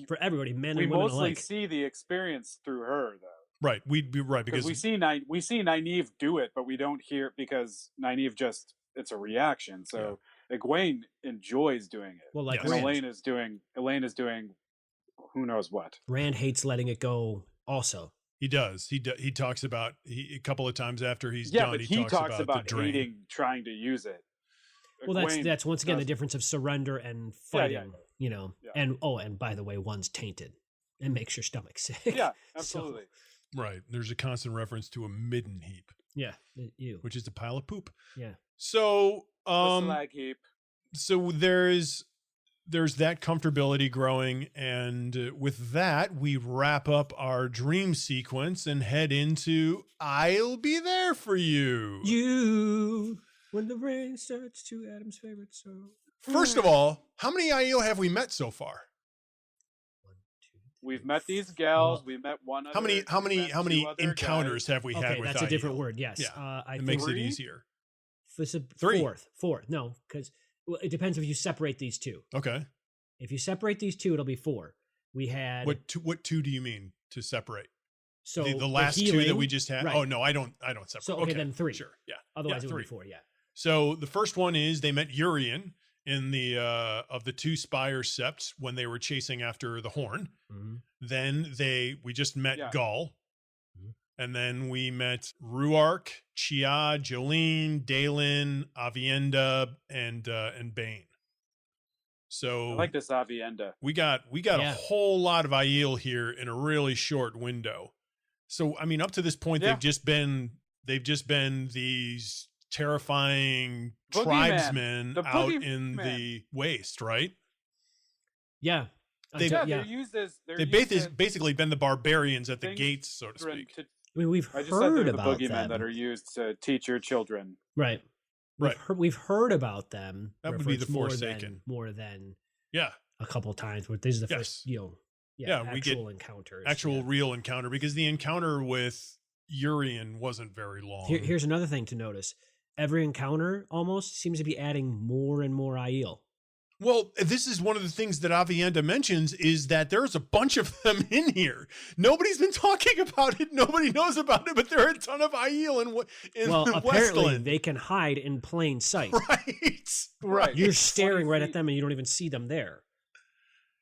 S1: for everybody, men
S3: we
S1: and women
S3: mostly
S1: alike.
S3: see the experience through her, though.
S2: Right, we'd be right because
S3: we see Nynaeve do it, but we don't hear it because Nynaeve just it's a reaction. So Egwene enjoys doing it.
S1: Well, like
S3: and Elaine is doing who knows what.
S1: Rand hates letting it go. Also,
S2: he does. He talks about a couple of times after he's
S3: done.
S2: But
S3: he talks about hating trying to use it.
S1: Well, that's once again the difference of surrender and fighting. You know, and by the way, one's tainted and makes your stomach sick.
S3: Yeah, absolutely.
S2: Right. There's a constant reference to a midden heap.
S1: Yeah.
S2: Which is a pile of poop.
S1: Yeah.
S2: So,
S3: a slag heap.
S2: So there's that comfortability growing, and with that, we wrap up our dream sequence and head into "I'll Be There for You."
S1: You, when the rain starts to Adam's favorite song.
S2: First of all, how many Aiel have we met so far?
S3: We've met these gals. We met one other.
S2: How many encounters have we had with
S1: that's
S2: Aiel?
S1: A different word. Yes.
S2: Yeah.
S1: I
S2: it
S1: think
S2: makes it easier.
S1: Fourth. No, because it depends if you separate these two.
S2: Okay.
S1: If you separate these two, it'll be 4. We had
S2: what two do you mean to separate?
S1: So
S2: the last two that we just had.
S1: Right.
S2: Oh no, I don't separate.
S1: So okay, then 3.
S2: Sure. Yeah.
S1: Otherwise it would be 4. Yeah.
S2: So the first one is they met Urien in the of the 2 Spire septs when they were chasing after the horn.
S1: Mm-hmm.
S2: Then we just met Gull. Mm-hmm. And then we met Ruark, Chia, Jolene, Dalen, Avienda, and Bane. So
S3: I like this Avienda.
S2: We got a whole lot of Aiel here in a really short window. So I mean, up to this point, they've just been these terrifying tribesmen out in the waste, right?
S1: Yeah.
S2: They've basically been the barbarians at the gates, so to speak.
S1: I mean, we've heard about
S3: the boogeymen
S1: them
S3: that are used to teach your children.
S1: Right. We've heard about them.
S2: That would be the Forsaken.
S1: More than
S2: a
S1: couple times. But this is the first,
S2: we get
S1: encounters.
S2: Actual real encounter, because the encounter with Urien wasn't very long.
S1: Here's another thing to notice. Every encounter almost seems to be adding more and more Aiel.
S2: Well, this is one of the things that Avienda mentions, is that there's a bunch of them in here. Nobody's been talking about it. Nobody knows about it, but there are a ton of Aiel in
S1: apparently
S2: Westland.
S1: They can hide in plain sight.
S2: Right.
S1: You're staring right at them and you don't even see them there.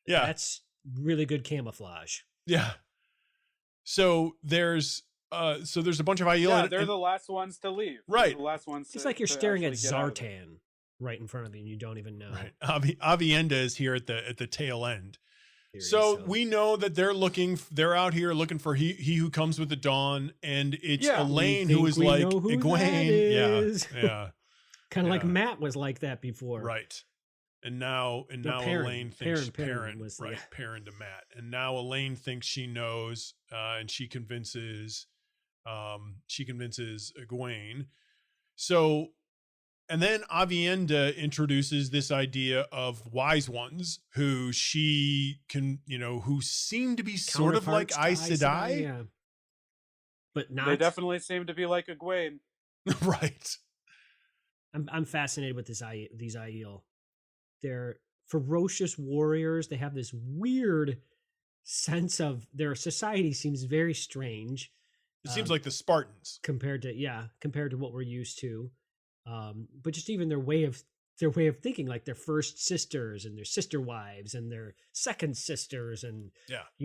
S2: Yeah.
S1: That's really good camouflage.
S2: Yeah. So there's a bunch of Aiel.
S3: Yeah, they're the last ones to leave.
S2: Right.
S3: The last ones.
S1: It's like you're staring at Zartan right in front of you and you don't even know.
S2: Right. Avienda is here at the tail end. So we know that they're out here looking for he who comes with the dawn, and it's Elaine who is like Egwene. Yeah.
S1: Kind of like Matt was like that before.
S2: Right. And now Elaine thinks Perrin was Perrin to Matt. And now Elaine thinks she knows, and she convinces Egwene. So, and then Avienda introduces this idea of wise ones who she can, who seem to be sort of like Aes Sedai.
S1: Yeah. But not.
S3: They definitely seem to be like Egwene.
S2: Right.
S1: I'm fascinated with these Aiel. They're ferocious warriors. They have this weird sense of their society seems very strange.
S2: It seems like the Spartans
S1: compared to what we're used to. But just even their way of thinking, like their first sisters and their sister wives and their second sisters and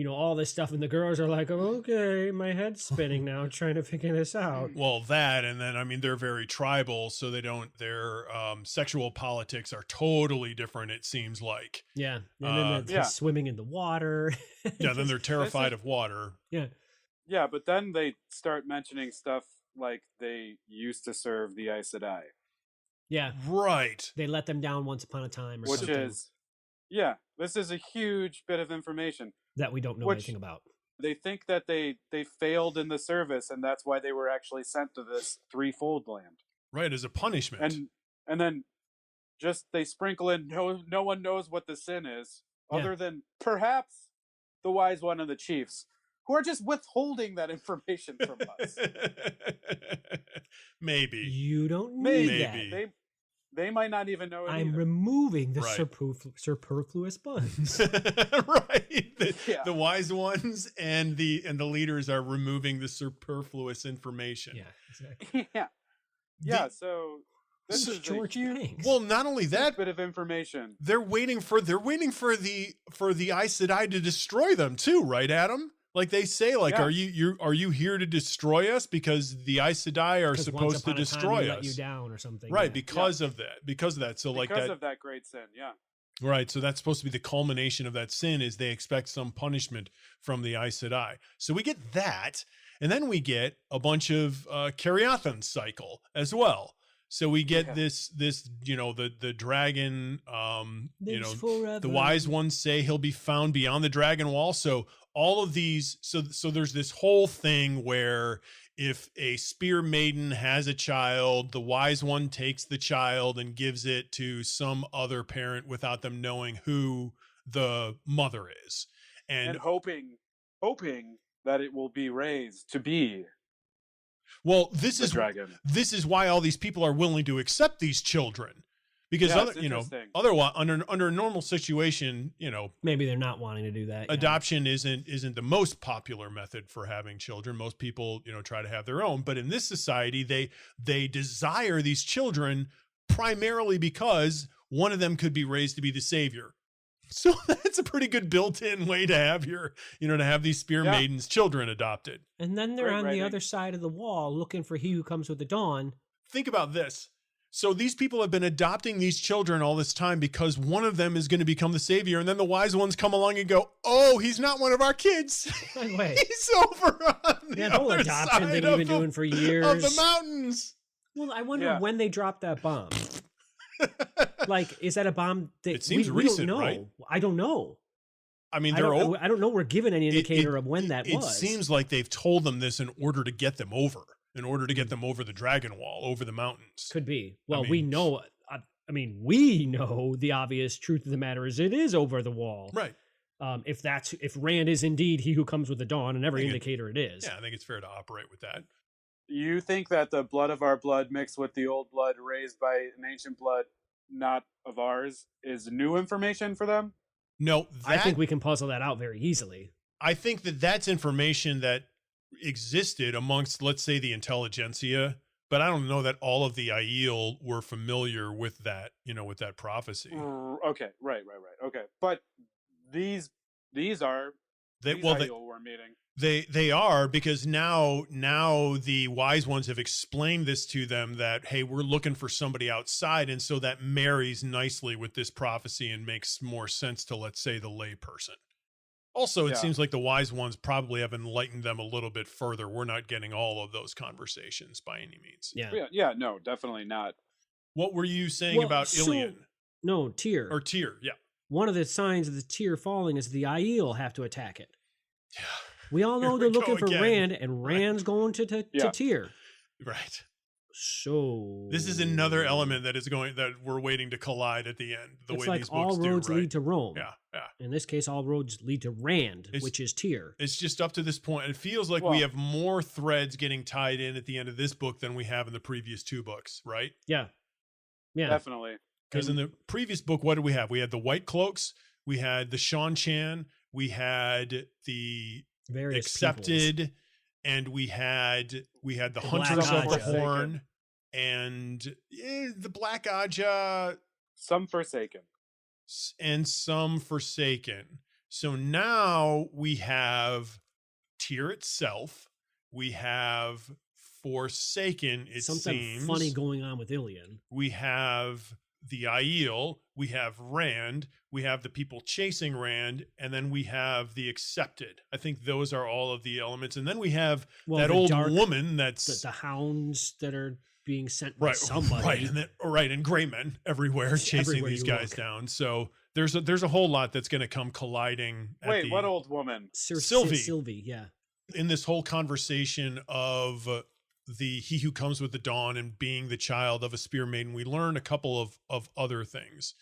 S1: all this stuff. And the girls are like, oh, okay, my head's spinning now, trying to figure this out.
S2: Well, that, and then, I mean, they're very tribal, so their sexual politics are totally different, it seems like.
S1: Yeah. And then swimming in the water.
S2: Yeah, then they're terrified of water.
S1: Yeah.
S3: Yeah, but then they start mentioning stuff like they used to serve the Aes Sedai.
S1: Yeah.
S2: Right.
S1: They let them down once upon a time or something.
S3: This is a huge bit of information.
S1: That we don't know anything about.
S3: They think that they failed in the service, and that's why they were actually sent to this threefold land.
S2: Right, as a punishment.
S3: And then just they sprinkle in no one knows what the sin is,
S1: Yeah.
S3: other than perhaps the wise one and the chiefs, who are just withholding that information from us.
S2: Maybe.
S1: You don't
S3: Maybe.
S1: need
S2: Maybe.
S1: that.
S3: They might not even know it
S1: I'm
S3: either.
S1: removing the
S2: Right.
S1: superfluous buns.
S2: Right.
S3: Yeah.
S2: The wise ones and the leaders are removing the superfluous information.
S1: Yeah, exactly.
S3: Yeah. Yeah, so this is
S1: George
S3: a huge
S1: Banks.
S2: Well, not only that,
S3: bit of information.
S2: they're waiting for the Aes Sedai to destroy them too, right, Adam? Like they say, like,
S3: Yeah.
S2: are you here to destroy us because the Aes Sedai are
S1: 'Cause
S2: supposed to
S1: once upon a time
S2: destroy
S1: we
S2: us?
S1: let you down or something.
S2: Right,
S1: yeah.
S2: because of that. So like
S3: Because
S2: that,
S3: of that great sin, yeah.
S2: right. So that's supposed to be the culmination of that sin, is they expect some punishment from the Aes Sedai. So we get that, and then we get a bunch of Kariathan cycle as well. So we get
S3: Yeah.
S2: this the dragon,
S1: Lives forever.
S2: the wise ones say he'll be found beyond the dragon wall. So all of these, so there's this whole thing where if a spear maiden has a child, the wise one takes the child and gives it to some other parent without them knowing who the mother is.
S3: And hoping that it will be raised to be
S2: Well, this
S3: the
S2: is
S3: dragon.
S2: this is why all these people are willing to accept these children, because
S3: Yeah, it's interesting.
S2: otherwise under a normal situation,
S1: Maybe they're not wanting to do that. yeah.
S2: adoption isn't the most popular method for having children. Most people try to have their own, but in this society they desire these children primarily because one of them could be raised to be the savior. So that's a pretty good built-in way to have to have these spear
S3: Yeah.
S2: maidens' children adopted.
S1: And then they're
S3: Great
S1: on the
S3: writing.
S1: other side of the wall looking for he who comes with the dawn.
S2: Think about this. So these people have been adopting these children all this time because one of them is going to become the savior, and then the wise ones come along and go, "Oh, he's not one of our kids.
S1: By the way,
S2: He's over on the
S1: that whole
S2: other
S1: adoption
S2: side
S1: thing
S2: of
S1: you've been doing for years.
S2: of the mountains."
S1: Well, I wonder
S3: Yeah.
S1: when they dropped that bomb. Like, is that a bomb that
S2: It seems
S1: we
S2: recent,
S1: don't know?
S2: right?
S1: I don't know.
S2: I mean,
S1: I
S2: they're
S1: don't, I don't know. We're given any indicator of when that
S2: it
S1: was.
S2: seems like they've told them this in order to get them over, the dragon wall, over the mountains.
S1: Could be. Well,
S2: mean-
S1: we know. We know the obvious truth of the matter is it is over the wall.
S2: Right.
S1: If Rand is indeed he who comes with the dawn, and every
S2: I think
S1: indicator it is.
S2: Yeah, I think it's fair to operate with that.
S3: You think that the blood of our blood mixed with the old blood raised by an ancient blood not of ours is new information for them?
S2: No,
S1: I think we can puzzle that out very easily.
S2: I think that that's information that existed amongst, let's say, the intelligentsia, but I don't know that all of the Aiel were familiar with that, with that prophecy.
S3: Okay, right. Okay, but these are these Aiel we're meeting.
S2: They are, because now the wise ones have explained this to them that, hey, we're looking for somebody outside, and so that marries nicely with this prophecy and makes more sense to, let's say, the lay person. Also, it seems like the wise ones probably have enlightened them a little bit further. We're not getting all of those conversations by any means.
S1: Yeah.
S3: No, definitely not.
S2: What were you saying about Ilion?
S1: No, Tyr.
S2: Or Tyr, yeah.
S1: One of the signs of the Tyr falling is the Aiel have to attack it.
S2: Yeah.
S1: We all know
S2: Here
S1: they're
S2: we go
S1: looking for
S2: again.
S1: Rand, and Rand's going to Tyr.
S2: Right.
S1: So
S2: This is another element that we're waiting to collide at the end.
S1: It's
S2: way
S1: like
S2: these books
S1: all roads
S2: do, right?
S1: lead to Rome.
S2: Yeah.
S1: In this case, all roads lead to Rand, which is Tyr.
S2: It's just up to this point. It feels like we have more threads getting tied in at the end of this book than we have in the previous two books, right?
S1: Yeah.
S3: Definitely.
S2: Because in the previous book, what did we have? We had the White Cloaks, we had the Shan Chan, we had the
S1: Various
S2: Accepted,
S1: peoples.
S2: and we had the
S1: Black
S2: Hunters of the
S1: Aja.
S2: Horn, and the Black Aja,
S3: Some Forsaken.
S2: and some Forsaken. So now we have Tyr itself. We have Forsaken, it
S1: Something
S2: seems.
S1: funny going on with Ilion.
S2: We have the Aiel. We have Rand. We have the people chasing Rand. And then we have the Accepted. I think those are all of the elements. And then we have that
S1: the
S2: old
S1: dark-
S2: woman that's...
S1: The hounds that are being sent by
S2: Right,
S1: somebody.
S2: and gray men everywhere chasing
S1: Everywhere
S2: these
S1: you
S2: guys
S1: look.
S2: down. So there's a whole lot that's going to come colliding.
S3: Wait, what old woman?
S2: Sylvie.
S1: Sylvie, yeah.
S2: In this whole conversation of the he who comes with the dawn and being the child of a spear maiden, we learn a couple of other things.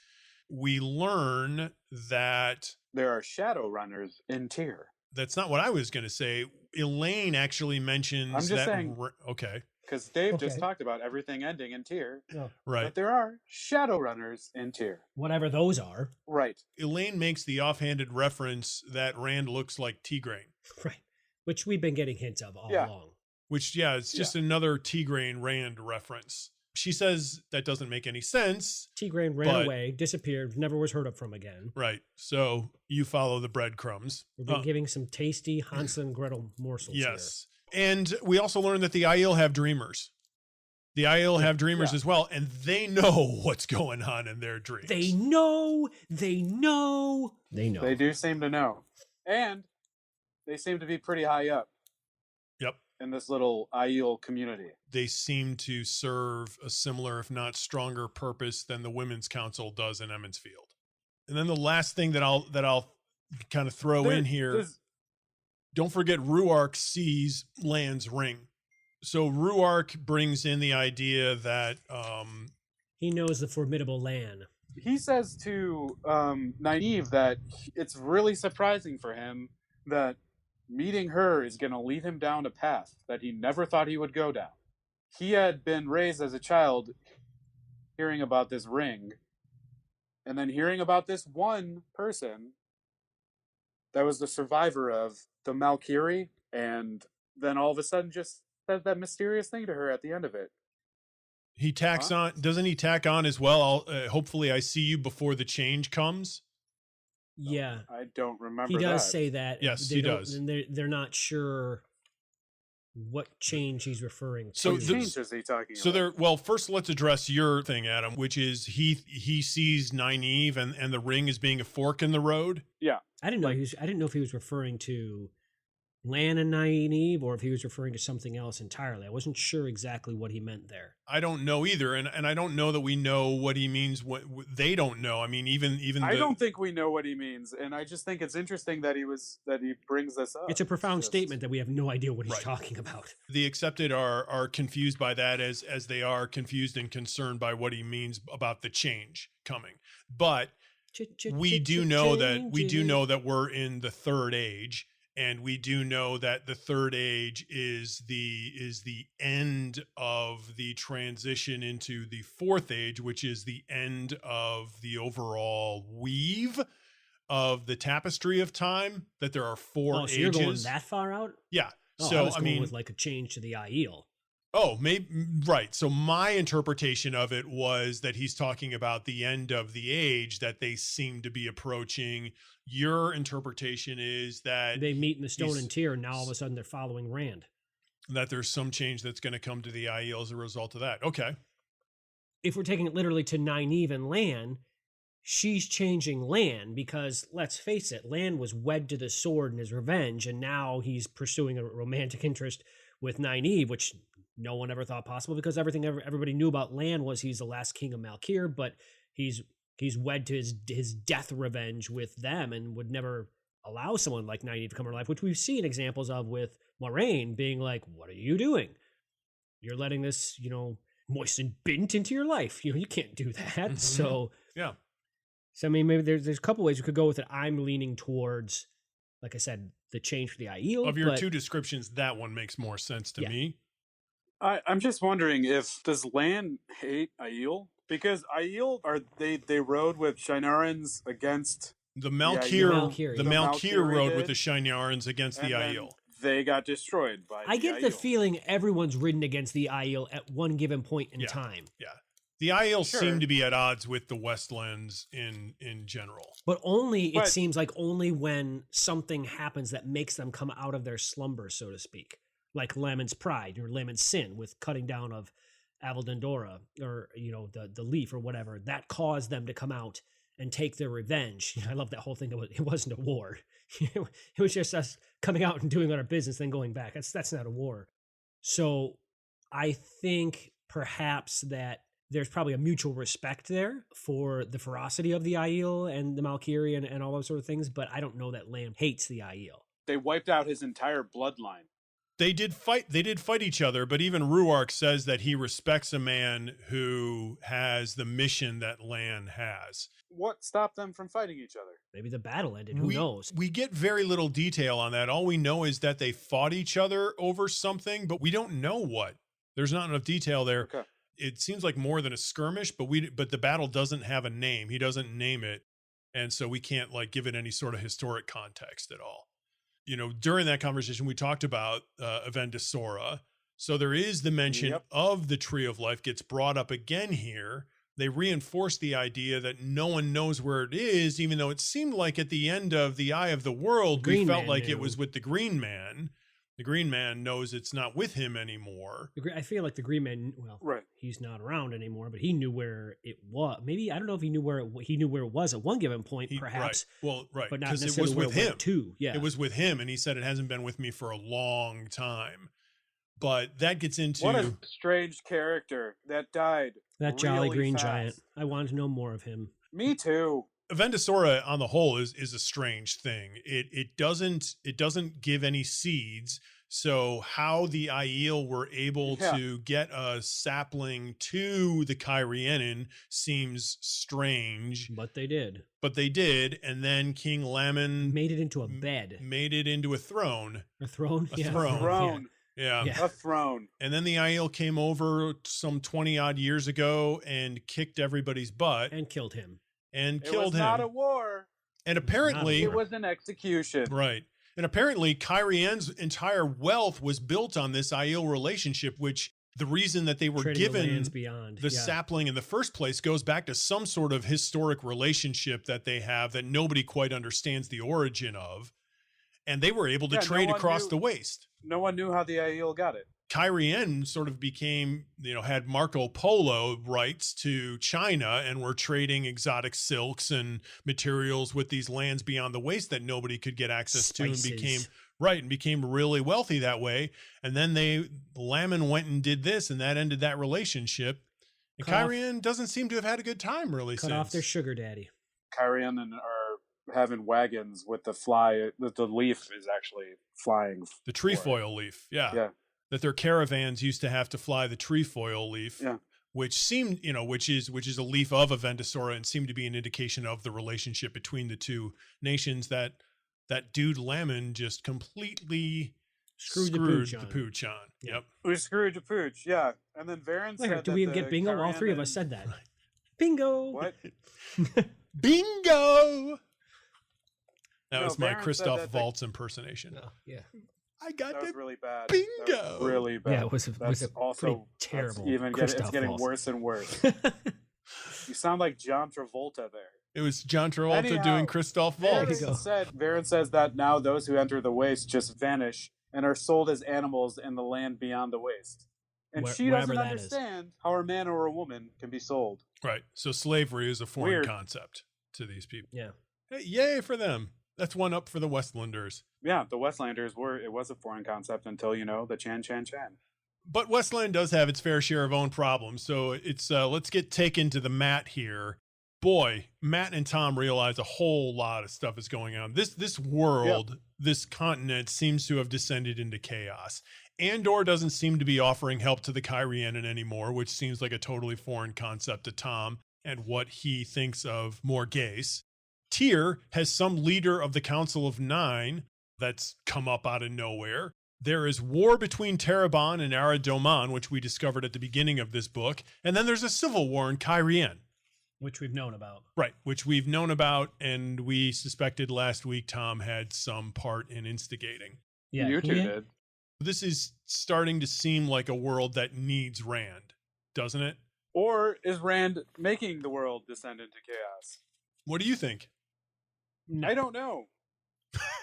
S2: We learn that
S3: there are shadow runners in Tyr.
S2: That's not what I was going to say. Elaine actually mentions
S3: I'm just saying.
S2: Okay.
S3: Because Dave just talked about everything ending in Tyr.
S1: Oh.
S2: Right.
S3: But there are shadow runners in Tyr.
S1: Whatever those are.
S3: Right.
S2: Elaine makes the offhanded reference that Rand looks like Tigraine.
S1: Right. Which we've been getting hints of all along.
S2: Which, it's just another Tigraine Rand reference. She says that doesn't make any sense.
S1: Tigraine ran away, disappeared, never was heard of from again.
S2: Right. So you follow the breadcrumbs.
S1: We've been giving some tasty Hansel and Gretel morsels here.
S2: And we also learned that the Aiel have dreamers. The Aiel have dreamers as well, and they know what's going on in their dreams.
S1: They know. They
S3: do seem to know. And they seem to be pretty high up.
S2: Yep.
S3: In this little Aiel community.
S2: They seem to serve a similar, if not stronger, purpose than the Women's Council does in Emmonsfield. And then the last thing that I'll kind of throw in here, don't forget Ruark sees Lan's ring. So Ruark brings in the idea that
S1: he knows the formidable Lan.
S3: He says to Nynaeve that it's really surprising for him that meeting her is going to lead him down a path that he never thought he would go down. He had been raised as a child hearing about this ring, and then hearing about this one person that was the survivor of the Valkyrie, and then all of a sudden just says that mysterious thing to her at the end of it.
S2: He tacks on, doesn't he tack on as well? Hopefully I see you before the change comes.
S1: Yeah.
S3: I don't remember.
S1: He does say that.
S2: Yes, he does.
S1: And they're not sure what change he's referring to.
S2: So
S3: what change is he talking about?
S2: Well, first let's address your thing, Adam, which is he sees Nynaeve and the ring as being a fork in the road.
S3: Yeah.
S1: I didn't know if he was referring to Lan and Nynaeve or if he was referring to something else entirely. I wasn't sure exactly what he meant there.
S2: I don't know either, and I don't know that we know what he means. What they don't know. I mean, even
S3: I don't think we know what he means, and I just think it's interesting that he brings this up.
S1: It's a profound statement that we have no idea what he's talking about.
S2: The accepted are confused by that as they are confused and concerned by what he means about the change coming. But we do know that we're in the third age. And we do know that the third age is the end of the transition into the fourth age, which is the end of the overall weave of the tapestry of time. That there are four ages.
S1: You're going that far out?
S2: Yeah.
S1: So I was going with like a change to the Aiel.
S2: Oh, maybe right. So my interpretation of it was that he's talking about the end of the age that they seem to be approaching. Your interpretation is that
S1: they meet in the Stone and Tyr, and now all of a sudden they're following Rand.
S2: That there's some change that's going to come to the Aiel as a result of that. Okay.
S1: If we're taking it literally to Nynaeve and Lan, she's changing Lan because, let's face it, Lan was wed to the sword in his revenge, and now he's pursuing a romantic interest with Nynaeve, which no one ever thought possible because everybody knew about Lan was he's the last king of Malkir, but he's wed to his death revenge with them and would never allow someone like Nynaeve to come in her life, which we've seen examples of with Moiraine being like, what are you doing? You're letting this, moistened bint into your life. You can't do that. Mm-hmm. So,
S2: yeah.
S1: So, I mean, maybe there's a couple ways we could go with it. I'm leaning towards, like I said, the change for the Aiel.
S2: Of your two descriptions, that one makes more sense to me.
S3: I'm just wondering does Lan hate Aiel? Because Aiel they rode with Shienarans against
S2: the Malkir. The Malkir rode with the Shienarans against the Aiel.
S3: They got destroyed by.
S1: I get the feeling everyone's ridden against the Aiel at one given point in time.
S2: Yeah, the Aiel seem to be at odds with the Westlands in general.
S1: But it seems like only when something happens that makes them come out of their slumber, so to speak. Like Laman's pride or Laman's sin with cutting down of Avaldendora or, the leaf or whatever, that caused them to come out and take their revenge. I love that whole thing. It wasn't a war. It was just us coming out and doing our business, then going back. That's not a war. So I think perhaps that there's probably a mutual respect there for the ferocity of the Aiel and the Malkiri and all those sort of things. But I don't know that Lan hates the Aiel.
S3: They wiped out his entire bloodline.
S2: They did fight each other, but even Ruark says that he respects a man who has the mission that Lan has.
S3: What stopped them from fighting each other?
S1: Maybe the battle ended. Who knows?
S2: We get very little detail on that. All we know is that they fought each other over something, but we don't know what. There's not enough detail there.
S3: Okay.
S2: It seems like more than a skirmish, but the battle doesn't have a name. He doesn't name it. And so we can't like give it any sort of historic context at all. You know, during that conversation, we talked about Avendesora. So there is the mention of the Tree of Life gets brought up again here. They reinforce the idea that no one knows where it is, even though it seemed like at the end of the Eye of the World, we felt like it was with the Green Man. The Green Man knows it's not with him anymore.
S1: I feel like the Green Man, he's not around anymore, but he knew where it was. Maybe, I don't know if he knew where it was at one given point, perhaps.
S2: Right. Well, right.
S1: But not
S2: because
S1: necessarily
S2: it was with him
S1: too. Yeah.
S2: It was with him, and he said it hasn't been with me for a long time. But that gets into...
S3: What a strange character that died.
S1: That jolly green giant. I wanted to know more of him.
S3: Me too.
S2: Avendesora on the whole is a strange thing. It doesn't give any seeds. So how the Aiel were able to get a sapling to the Kyrianen seems strange.
S1: But they did.
S2: And then King Lamin
S1: made it into a bed.
S2: Made it into a throne.
S1: A throne?
S2: A throne.
S3: Yeah. A throne.
S2: And then the Aiel came over some 20 odd years ago and kicked everybody's butt.
S1: And killed him.
S3: It was not a war.
S2: And apparently...
S3: It was an execution.
S2: Right. And apparently Kyrian's entire wealth was built on this Aiel relationship, which the reason that they were given the sapling in the first place goes back to some sort of historic relationship that they have that nobody quite understands the origin of. And they were able to trade across the waste.
S3: No one knew how the Aiel got it.
S2: Kyrian sort of became, had Marco Polo rights to China and were trading exotic silks and materials with these lands beyond the waste that nobody could get access to, and became really wealthy that way. And then Lamin went and did this, and that ended that relationship. And Kyrian doesn't seem to have had a good time really since.
S1: Cut off their sugar daddy.
S3: Kyrian are having wagons with the fly. The leaf is actually flying.
S2: The trefoil leaf, yeah. That their caravans used to have to fly the trefoil leaf, which seemed, which is a leaf of Avendesora and seemed to be an indication of the relationship between the two nations that dude Lamin just completely screwed the pooch on. Yep.
S3: We screwed the pooch, yeah. And then Varen said,
S1: do we even get bingo? All three of us said that. Bingo!
S3: What?
S2: Bingo! That was my Christoph Waltz impersonation.
S1: Oh, yeah.
S2: I got
S3: that was really bad.
S2: Bingo.
S3: Really bad.
S1: Yeah, it was also terrible.
S3: It's getting worse and worse. You sound like John Travolta there.
S2: It was John Travolta doing Christoph Waltz.
S3: Varen says that now those who enter the waste just vanish and are sold as animals in the land beyond the waste. And she doesn't understand how a man or a woman can be sold.
S2: Right. So slavery is a foreign concept to these people.
S1: Yeah.
S2: Hey, yay for them. That's one up for the Westlanders.
S3: Yeah, the Westlanders it was a foreign concept until, the Chan.
S2: But Westland does have its fair share of own problems. So it's, let's get taken to the mat here. Boy, Matt and Tom realize a whole lot of stuff is going on. This world, this continent seems to have descended into chaos. Andor doesn't seem to be offering help to the Kyrianen anymore, which seems like a totally foreign concept to Tom and what he thinks of Morghese. Tyr has some leader of the Council of Nine that's come up out of nowhere. There is war between Terabon and Aradoman, which we discovered at the beginning of this book. And then there's a civil war in Cairhien.
S1: Which we've known about.
S2: Right, which we've known about, and we suspected last week Tom had some part in instigating.
S3: Yeah, you two did.
S2: This is starting to seem like a world that needs Rand, doesn't it?
S3: Or is Rand making the world descend into chaos?
S2: What do you think?
S1: No.
S3: I don't know.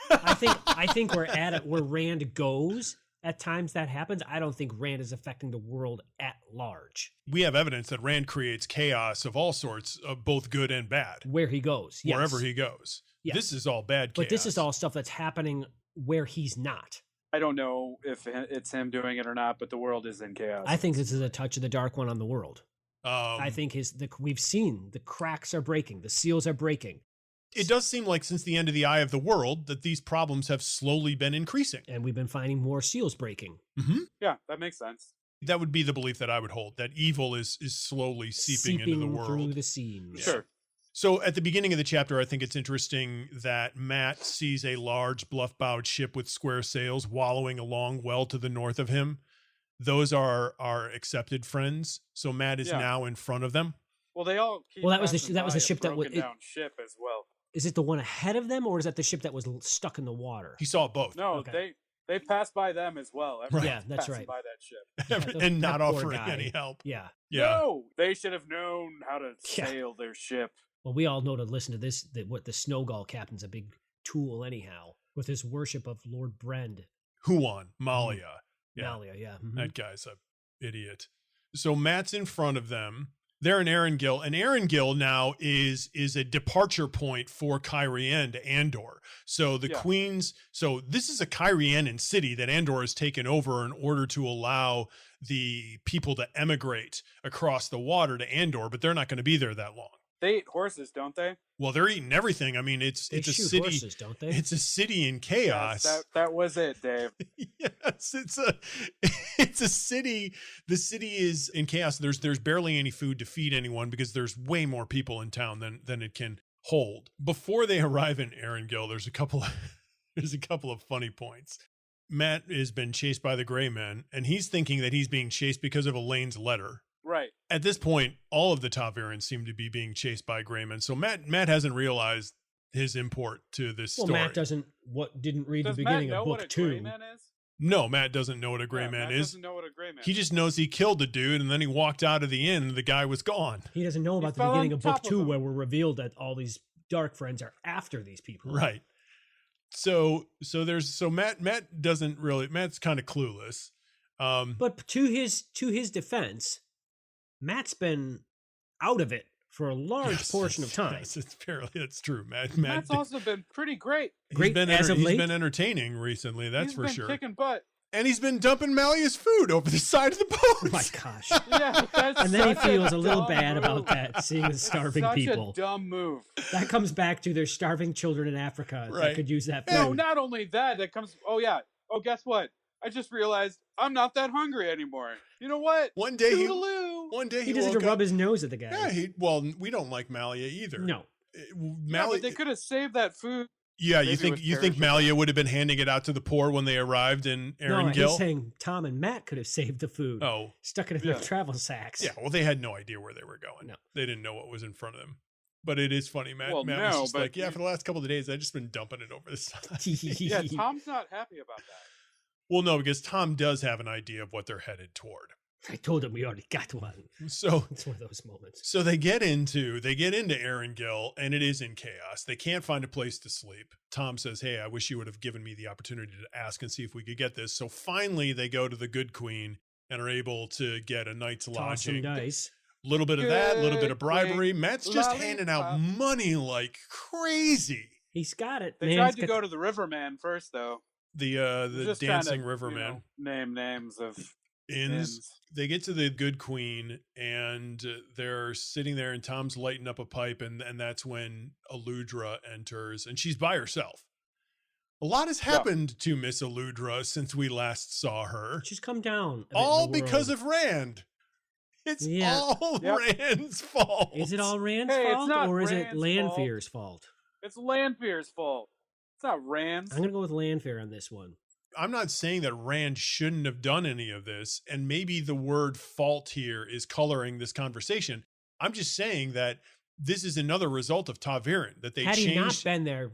S1: I think we're at it where Rand goes. At times that happens. I don't think Rand is affecting the world at large.
S2: We have evidence that Rand creates chaos of all sorts, of both good and bad.
S1: Where he goes. Yes.
S2: Wherever he goes. Yes. This is all bad chaos.
S1: But this is all stuff that's happening where he's not.
S3: I don't know if it's him doing it or not, but the world is in chaos.
S1: I think this is a touch of the Dark One on the world. I think we've seen the cracks are breaking. The seals are breaking.
S2: it does seem like since the end of the Eye of the World that these problems have slowly been increasing.
S1: And we've been finding more seals breaking.
S2: Mm-hmm.
S3: Yeah, that makes sense.
S2: That would be the belief that I would hold, that evil is slowly seeping into the world.
S1: Through the seams.
S2: Yeah.
S3: Sure.
S2: So at the beginning of the chapter, I think it's interesting that Matt sees a large bluff-bowed ship with square sails wallowing along well to the north of him. Those are our accepted friends. So Matt is now in front of them.
S3: Well, they all keep
S1: that was the
S3: passing by
S1: ship
S3: a
S1: that was
S3: broken down ship as well.
S1: Is it the one ahead of them, or is that the ship that was stuck in the water?
S2: He saw both.
S3: No,
S1: Okay.
S3: they passed by them as well.
S2: Right.
S1: Yeah, that's
S3: passing
S1: right.
S3: by that ship.
S2: And not
S1: that poor
S2: offering
S1: guy.
S2: any help.
S1: Yeah.
S2: Yeah.
S3: No, they should have known how to
S1: Yeah.
S3: sail their ship.
S1: Well, we all know to listen to this, that what the Snowgull captain's a big tool anyhow, with his worship of Lord Brend.
S2: Huon, Malia. Yeah.
S1: Malia, yeah. Mhm.
S2: That guy's a idiot. So Matt's in front of them. They're in Erangel, and Erangel now is a departure point for Kyrian to Andor. So the Queen's, so this is a Kyrianan city that Andor has taken over in order to allow the people to emigrate across the water to Andor, but they're not going to be there that long.
S3: They eat horses, don't they?
S2: Well, they're eating everything. I mean, it's a
S1: shoot
S2: city.
S1: horses, don't they?
S2: It's a city in chaos.
S3: Yes, that was it, Dave.
S2: Yes, it's a city. The city is in chaos. There's barely any food to feed anyone because there's way more people in town than it can hold. Before they arrive in Erangel, there's a couple of funny points. Matt has been chased by the Gray Men, and he's thinking that he's being chased because of Elaine's letter.
S3: Right.
S2: At this point, all of the Tavirans seem to be being chased by Gray Men. So Matt hasn't realized his import to this story.
S1: Matt didn't read
S3: Does
S1: the beginning
S3: Matt know
S1: of
S3: what
S1: book
S3: a
S1: 2.
S3: gray man is?
S2: No, Matt doesn't know what a Gray Man
S3: Matt
S2: is.
S3: doesn't know what a gray man
S2: He just knows he killed the dude, and then he walked out of the inn, and the guy was gone.
S1: He doesn't know about the
S3: fell
S1: beginning
S3: on
S1: of book
S3: top of
S1: 2
S3: him.
S1: where we're revealed that all these dark friends are after these people.
S2: Right. So Matt doesn't really. Matt's kind of clueless.
S1: But to his defense, Matt's been out of it for a large portion of time.
S2: Yes, that's true.
S3: Matt's also been pretty great.
S1: Great as of late.
S2: He's been entertaining recently. That's for
S3: He's
S2: sure.
S3: been kicking butt.
S2: And he's been dumping Malia's food over the side of the boat.
S1: Oh my gosh.
S3: Yeah, that's
S1: And then he
S3: such
S1: feels a little
S3: dumb
S1: bad
S3: move.
S1: about that, seeing the starving
S3: Such
S1: people.
S3: a dumb move.
S1: That comes back to there's starving children in Africa that
S2: Right.
S1: could use that food.
S3: No, not only that. That comes. Oh yeah. Oh, guess what? I just realized I'm not that hungry anymore. You know what?
S2: One day he
S1: He doesn't
S2: woke
S1: rub
S2: up.
S1: his nose at the guy.
S2: Yeah, we don't like Malia either.
S1: No.
S3: Yeah,
S2: Malia.
S3: but they could have saved that food.
S2: Yeah,
S3: Maybe
S2: you
S3: it
S2: think
S3: was perishable.
S2: Malia would have been handing it out to the poor when they arrived in
S1: No,
S2: Erangel?
S1: he's saying Tom and Matt could have saved the food.
S2: Oh,
S1: Stuck it in
S3: Yeah.
S1: their travel sacks.
S2: yeah. Well, they had no idea where they were going.
S1: No.
S2: They didn't know what was in front of them. But it is funny, Matt.
S3: Well,
S2: Matt
S3: no,
S2: was just
S3: but
S2: like, yeah,
S3: you-
S2: for the last couple of days, I've just been dumping it over the side.
S3: Yeah, Tom's not happy about that.
S2: Well, no, because Tom does have an idea of what they're headed toward.
S1: I told him we already got one.
S2: So
S1: It's one of those moments.
S2: So they get into Erangel, and it is in chaos. They can't find a place to sleep. Tom says, hey, I wish you would have given me the opportunity to ask and see if we could get this. So finally they go to the Good Queen and are able to get a night's
S1: Toss some
S2: lodging.
S1: dice.
S2: A little bit of that, a little bit of
S3: Good
S2: bribery.
S3: Queen
S2: Matt's just handing out
S3: lollipop.
S2: money like crazy.
S1: He's got it.
S3: They
S1: Man's
S3: tried to
S1: got-
S3: go to the Riverman first, though.
S2: The
S3: Just
S2: dancing
S3: trying to,
S2: riverman.
S3: Name names of
S2: Inns.
S3: inns.
S2: They get to the Good Queen, and they're sitting there, and Tom's lighting up a pipe, and that's when Aludra enters, and she's by herself. A lot has happened to Miss Aludra since we last saw her,
S1: She's come down. a bit in
S2: all
S1: the
S2: because
S1: world.
S2: of Rand. It's
S1: Yeah.
S2: all
S3: Yep.
S2: Rand's fault.
S1: Is it all Rand's
S3: Hey, it's
S1: fault
S3: not
S1: or is it
S3: Rand's
S1: Lanfear's fault?
S3: It's Lanfear's fault. It's not Rand's.
S1: I'm going to go with Lanfear on this one.
S2: I'm not saying that Rand shouldn't have done any of this, and maybe the word fault here is coloring this conversation. I'm just saying that this is another result of Taviran, that they
S1: Had
S2: changed.
S1: he not been there,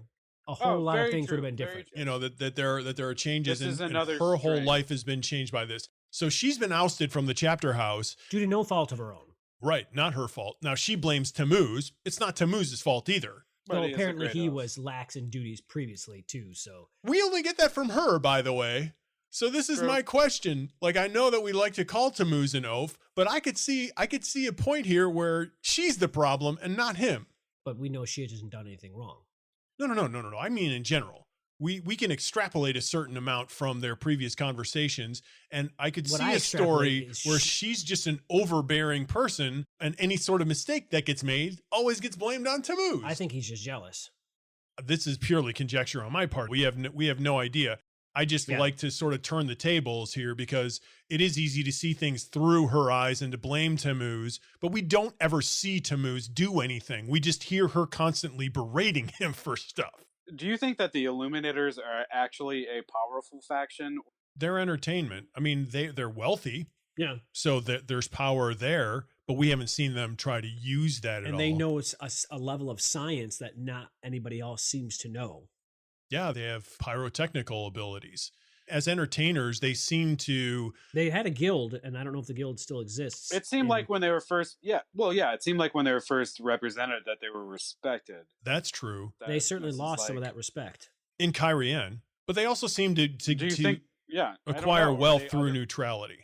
S1: a whole lot of
S3: very
S1: things would have
S3: true,
S1: been
S3: very
S1: different.
S3: true.
S2: You know, that there are changes,
S3: This is
S2: and
S3: another
S2: her whole
S3: strain.
S2: life has been changed by this. So she's been ousted from the chapter house.
S1: Due to no fault of her own.
S2: Right, not her fault. Now she blames Tammuz. It's not Tammuz's fault either.
S3: But
S1: Though
S3: he is a
S1: apparently
S3: great
S1: he
S3: host.
S1: was lax in duties previously too, so
S2: We only get that from her, by the way. So this is
S3: True.
S2: my question. Like, I know that we like to call Tammuz an oaf, but I could see a point here where she's the problem and not him.
S1: but we know she hasn't done anything wrong.
S2: No. I mean, in general, we can extrapolate a certain amount from their previous conversations, and I could
S1: What
S2: see
S1: I
S2: a story
S1: extrapolate is
S2: where she's just an overbearing person, and any sort of mistake that gets made always gets blamed on Tammuz.
S1: I think he's just jealous.
S2: this is purely conjecture on my part. We have no idea. I just like to sort of turn the tables here because it is easy to see things through her eyes and to blame Tammuz, but we don't ever see Tammuz do anything. We just hear her constantly berating him for stuff.
S3: Do you think that the Illuminators are actually a powerful faction?
S2: They're entertainment. I mean, they're wealthy.
S1: Yeah.
S2: So there's power there, but we haven't seen them try to use that at all.
S1: And they know it's a level of science that not anybody else seems to know.
S2: Yeah, they have pyrotechnical abilities. As entertainers, they seem to...
S1: They had a guild, and I don't know if the guild still exists.
S3: It seemed like when they were first... it seemed like when they were first represented that they were respected.
S2: That's true.
S1: They certainly lost some of that respect.
S2: In Kyrian, but they also seem to acquire wealth through neutrality.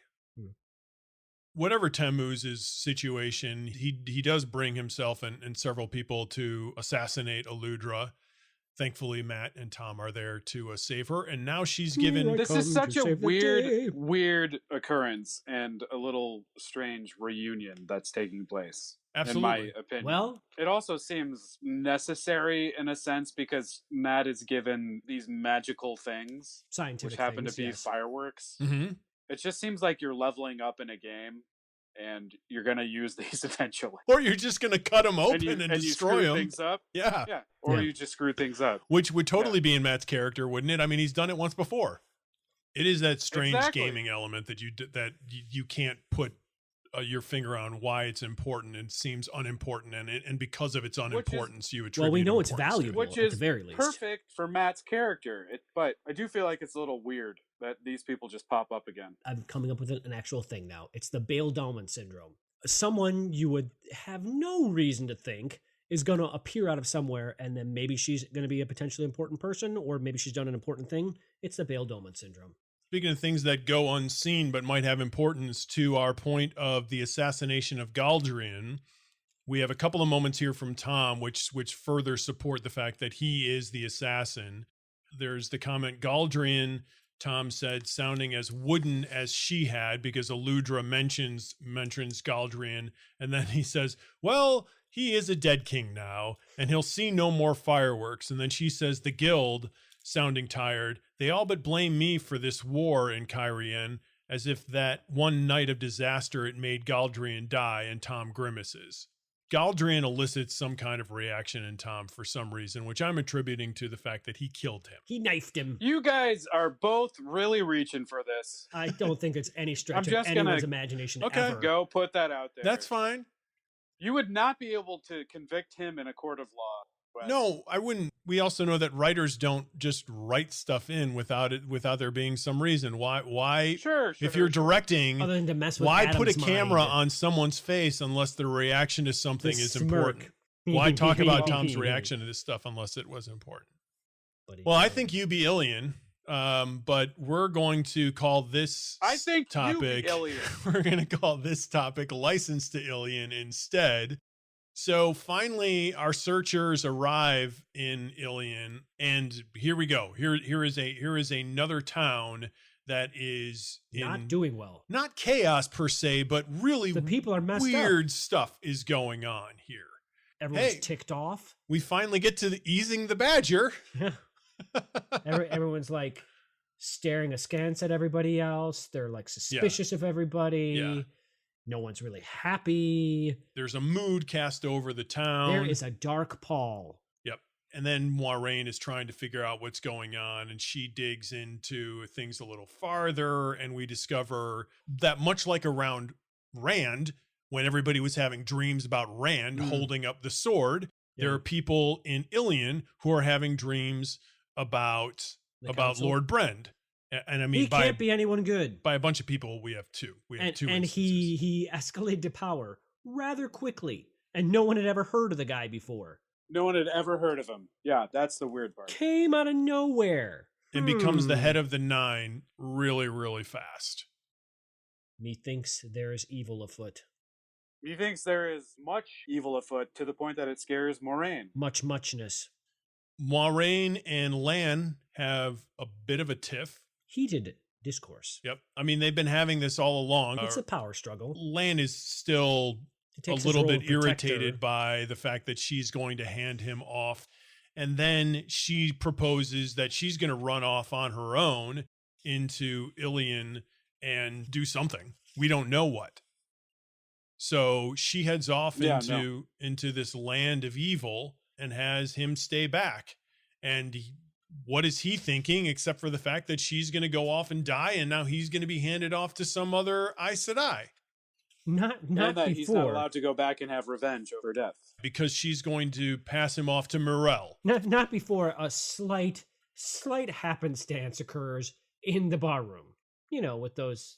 S2: Whatever Tammuz's situation, he does bring himself and several people to assassinate Aludra. Thankfully, Matt and Tom are there to save her, and now she's given...
S3: This is such a weird occurrence and a little strange reunion that's taking place,
S2: Absolutely.
S3: in my opinion.
S1: Well,
S3: it also seems necessary in a sense because Matt is given these magical things,
S1: scientific
S3: which happen
S1: things,
S3: to be fireworks.
S2: Mm-hmm.
S3: It just seems like you're leveling up in a game, and you're going to use these eventually.
S2: Or you're just going to cut them open and destroy them.
S3: Things up.
S2: Yeah.
S3: Or you just screw things up.
S2: Which would totally be in Matt's character, wouldn't it? I mean, he's done it once before. It is that strange gaming element that you can't put your finger on why it's important and seems unimportant, and because of its unimportance, you attribute.
S1: Well, we know it's valuable,
S3: which
S1: at
S3: is
S1: the very least.
S3: Perfect for Matt's character. But I do feel like it's a little weird that these people just pop up again.
S1: I'm coming up with an actual thing now. It's the Bale-Dolman syndrome. Someone you would have no reason to think is going to appear out of somewhere, and then maybe she's going to be a potentially important person, or maybe she's done an important thing. It's the Bale-Dolman syndrome.
S2: Speaking of things that go unseen but might have importance to our point of the assassination of Galdrian, we have a couple of moments here from Tom which further support the fact that he is the assassin. There's the comment, Galdrian, Tom said, sounding as wooden as she had, because Aludra mentions Galdrian, and then he says, well, he is a dead king now, and he'll see no more fireworks. And then she says, the guild, sounding tired, they all but blame me for this war in Kyrian, as if that one night of disaster it made Galdrian die, and Tom grimaces. Galdrian elicits some kind of reaction in Tom for some reason, which I'm attributing to the fact that he killed him.
S1: He knifed him.
S3: You guys are both really reaching for this.
S1: I don't think it's any stretch of anyone's imagination ever.
S3: Go put that out there.
S2: That's fine.
S3: You would not be able to convict him in a court of law. Wes.
S2: No, I wouldn't. We also know that writers don't just write stuff in without there being some reason. Why?
S3: Sure.
S2: If you're directing,
S1: other than to mess with
S2: why
S1: Adam's
S2: put a camera
S1: mind.
S2: On someone's face unless the reaction to something is
S1: smirk.
S2: important? Why talk about Tom's reaction to this stuff unless it was important? Well, I think you be Ilian, but we're going to call this topic.
S3: You be Ilian.
S2: We're going to call this topic "License to Ilian" instead. So finally, our searchers arrive in Ilian, and here we go. Here is another town that is
S1: not doing well.
S2: Not chaos per se, but really
S1: the people are messed
S2: weird
S1: up.
S2: Stuff is going on here.
S1: Everyone's ticked off.
S2: We finally get to easing the badger.
S1: Everyone's like staring askance at everybody else. They're like suspicious of everybody.
S2: Yeah.
S1: No one's really happy.
S2: There's a mood cast over the town.
S1: There is a dark pall.
S2: Yep. And then Moiraine is trying to figure out what's going on, and she digs into things a little farther, and we discover that much like around Rand, when everybody was having dreams about Rand holding up the sword, there are people in Ilian who are having dreams about Lord Brend. And I mean,
S1: he can't be anyone good.
S2: By a bunch of people, we have two. Two
S1: and he escalated to power rather quickly, and no one had ever heard of the guy before.
S3: No one had ever heard of him. Yeah, that's the weird part.
S1: Came out of nowhere.
S2: And becomes the head of the Nine really, really fast.
S1: Methinks there is evil afoot.
S3: Methinks there is much evil afoot to the point that it scares Moiraine.
S1: Muchness.
S2: Moiraine and Lan have a bit of a tiff.
S1: Heated discourse.
S2: Yep. I mean, they've been having this all along.
S1: It's a power struggle.
S2: Lan is still a little bit irritated by the fact that she's going to hand him off And then she proposes that she's going to run off on her own into Ilion and do something. We don't know what. So she heads off into this land of evil and has him stay back. And what is he thinking except for the fact that she's going to go off and die, and now he's going to be handed off to some other Aes Sedai?
S1: Not
S3: and that
S1: before.
S3: He's not allowed to go back and have revenge over death.
S2: Because she's going to pass him off to Morel.
S1: Not before a slight happenstance occurs in the bar room. You know, with those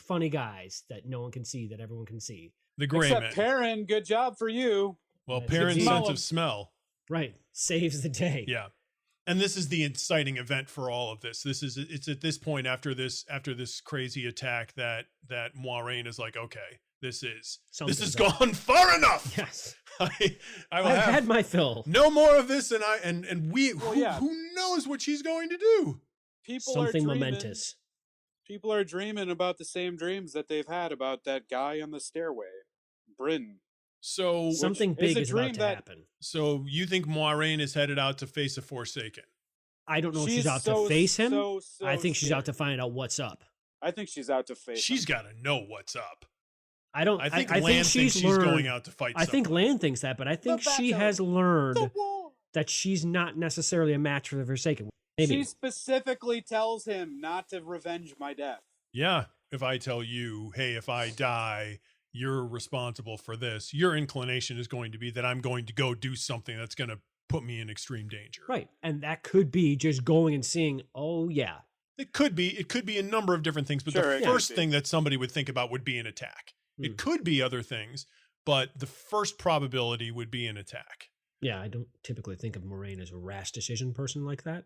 S1: funny guys that no one can see, that everyone can see.
S2: The gray
S3: Except
S2: men.
S3: Perrin, good job for you.
S2: Well,
S1: That's
S2: Perrin's
S1: indeed.
S2: sense of smell.
S1: Right. Saves the day.
S2: Yeah. And this is the inciting event for all of this. It's at this point after this crazy attack that Moiraine is like, okay, this has gone far enough.
S1: Yes.
S2: I've
S1: had my fill.
S2: No more of this, and who knows what she's going to do?
S3: People
S1: Something
S3: are dreaming.
S1: momentous.
S3: People are dreaming about the same dreams that they've had about that guy on the stairway, Bryn.
S2: So
S1: something big is about to happen.
S2: So you think Moiraine is headed out to face a Forsaken?
S1: I don't know if she's out to face him. I think she's out to find out what's up.
S3: I think she's out to face
S2: She's
S3: him.
S2: got to know what's up.
S1: I
S2: think
S1: Lan
S2: thinks
S1: she's
S2: going out to fight.
S1: I think Lan thinks that, but I think she has learned that she's not necessarily a match for the Forsaken. Maybe.
S3: She specifically tells him not to revenge my death.
S2: Yeah. If I tell you, hey, if I die, you're responsible for this, your inclination is going to be that I'm going to go do something that's going to put me in extreme danger.
S1: Right. And that could be just going and seeing, oh, yeah.
S2: It could be a number of different things, but the first thing that somebody would think about would be an attack. It could be other things, but the first probability would be an attack.
S1: Yeah, I don't typically think of Moiraine as a rash decision person like that,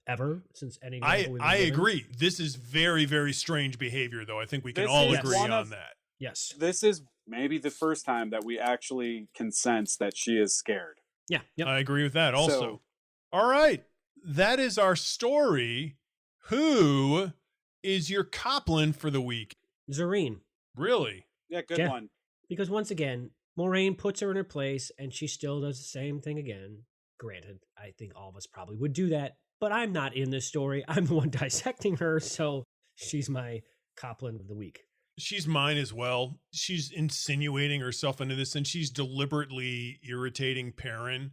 S1: ever since any.
S2: I agree. This is very, very strange behavior, though. I think we can all agree on that.
S1: Yes.
S3: This is maybe the first time that we actually can sense that she is scared.
S1: Yeah. Yep.
S2: I agree with that also. All right. That is our story. Who is your Copland for the week?
S1: Zareen.
S2: Really?
S3: Yeah, good one.
S1: Because once again, Moiraine puts her in her place and she still does the same thing again. Granted, I think all of us probably would do that, but I'm not in this story. I'm the one dissecting her, so she's my Copland of the week.
S2: She's mine as well. She's insinuating herself into this, and she's deliberately irritating Perrin.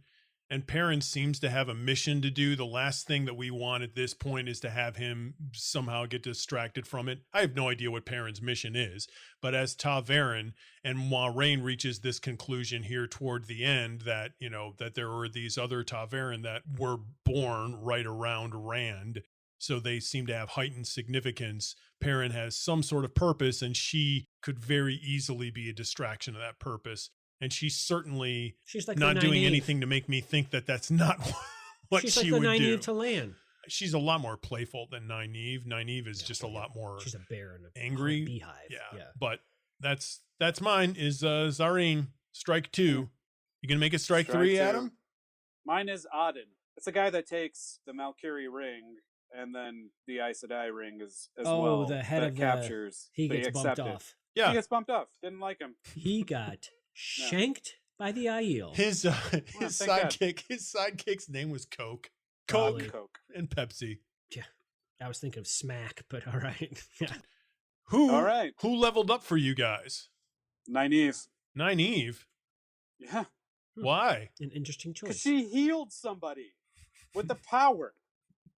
S2: And Perrin seems to have a mission to do. The last thing that we want at this point is to have him somehow get distracted from it. I have no idea what Perrin's mission is, but as Ta'Veren and Moiraine reaches this conclusion here toward the end that, you know, that there were these other Ta'Veren that were born right around Rand, so they seem to have heightened significance. Perrin has some sort of purpose, and she could very easily be a distraction of that purpose. And she's like not doing anything to make me think that that's not what
S1: she's
S2: she
S1: like the
S2: would do.
S1: Nynaeve to Lan.
S2: She's a lot more playful than Nynaeve. Nynaeve is just a lot more.
S1: She's a bear in a
S2: angry
S1: beehive.
S2: Yeah. But that's mine. Is Zareen strike 2? You gonna make it strike 3,
S3: 2.
S2: Adam?
S3: Mine is Auden. It's a guy that takes the Valkyrie ring and then the Aes Sedai ring as well.
S1: Oh, the head of
S3: captures.
S1: He gets bumped off.
S2: Yeah,
S3: he gets bumped off. Didn't like him.
S1: He got shanked by the Aiel.
S2: His sidekick's name was Coke. Coke and Pepsi.
S1: Yeah, I was thinking of Smack, but all right. Yeah.
S2: Who leveled up for you guys?
S3: Nynaeve. Yeah.
S2: Why?
S1: An interesting choice.
S3: Because she healed somebody with the power.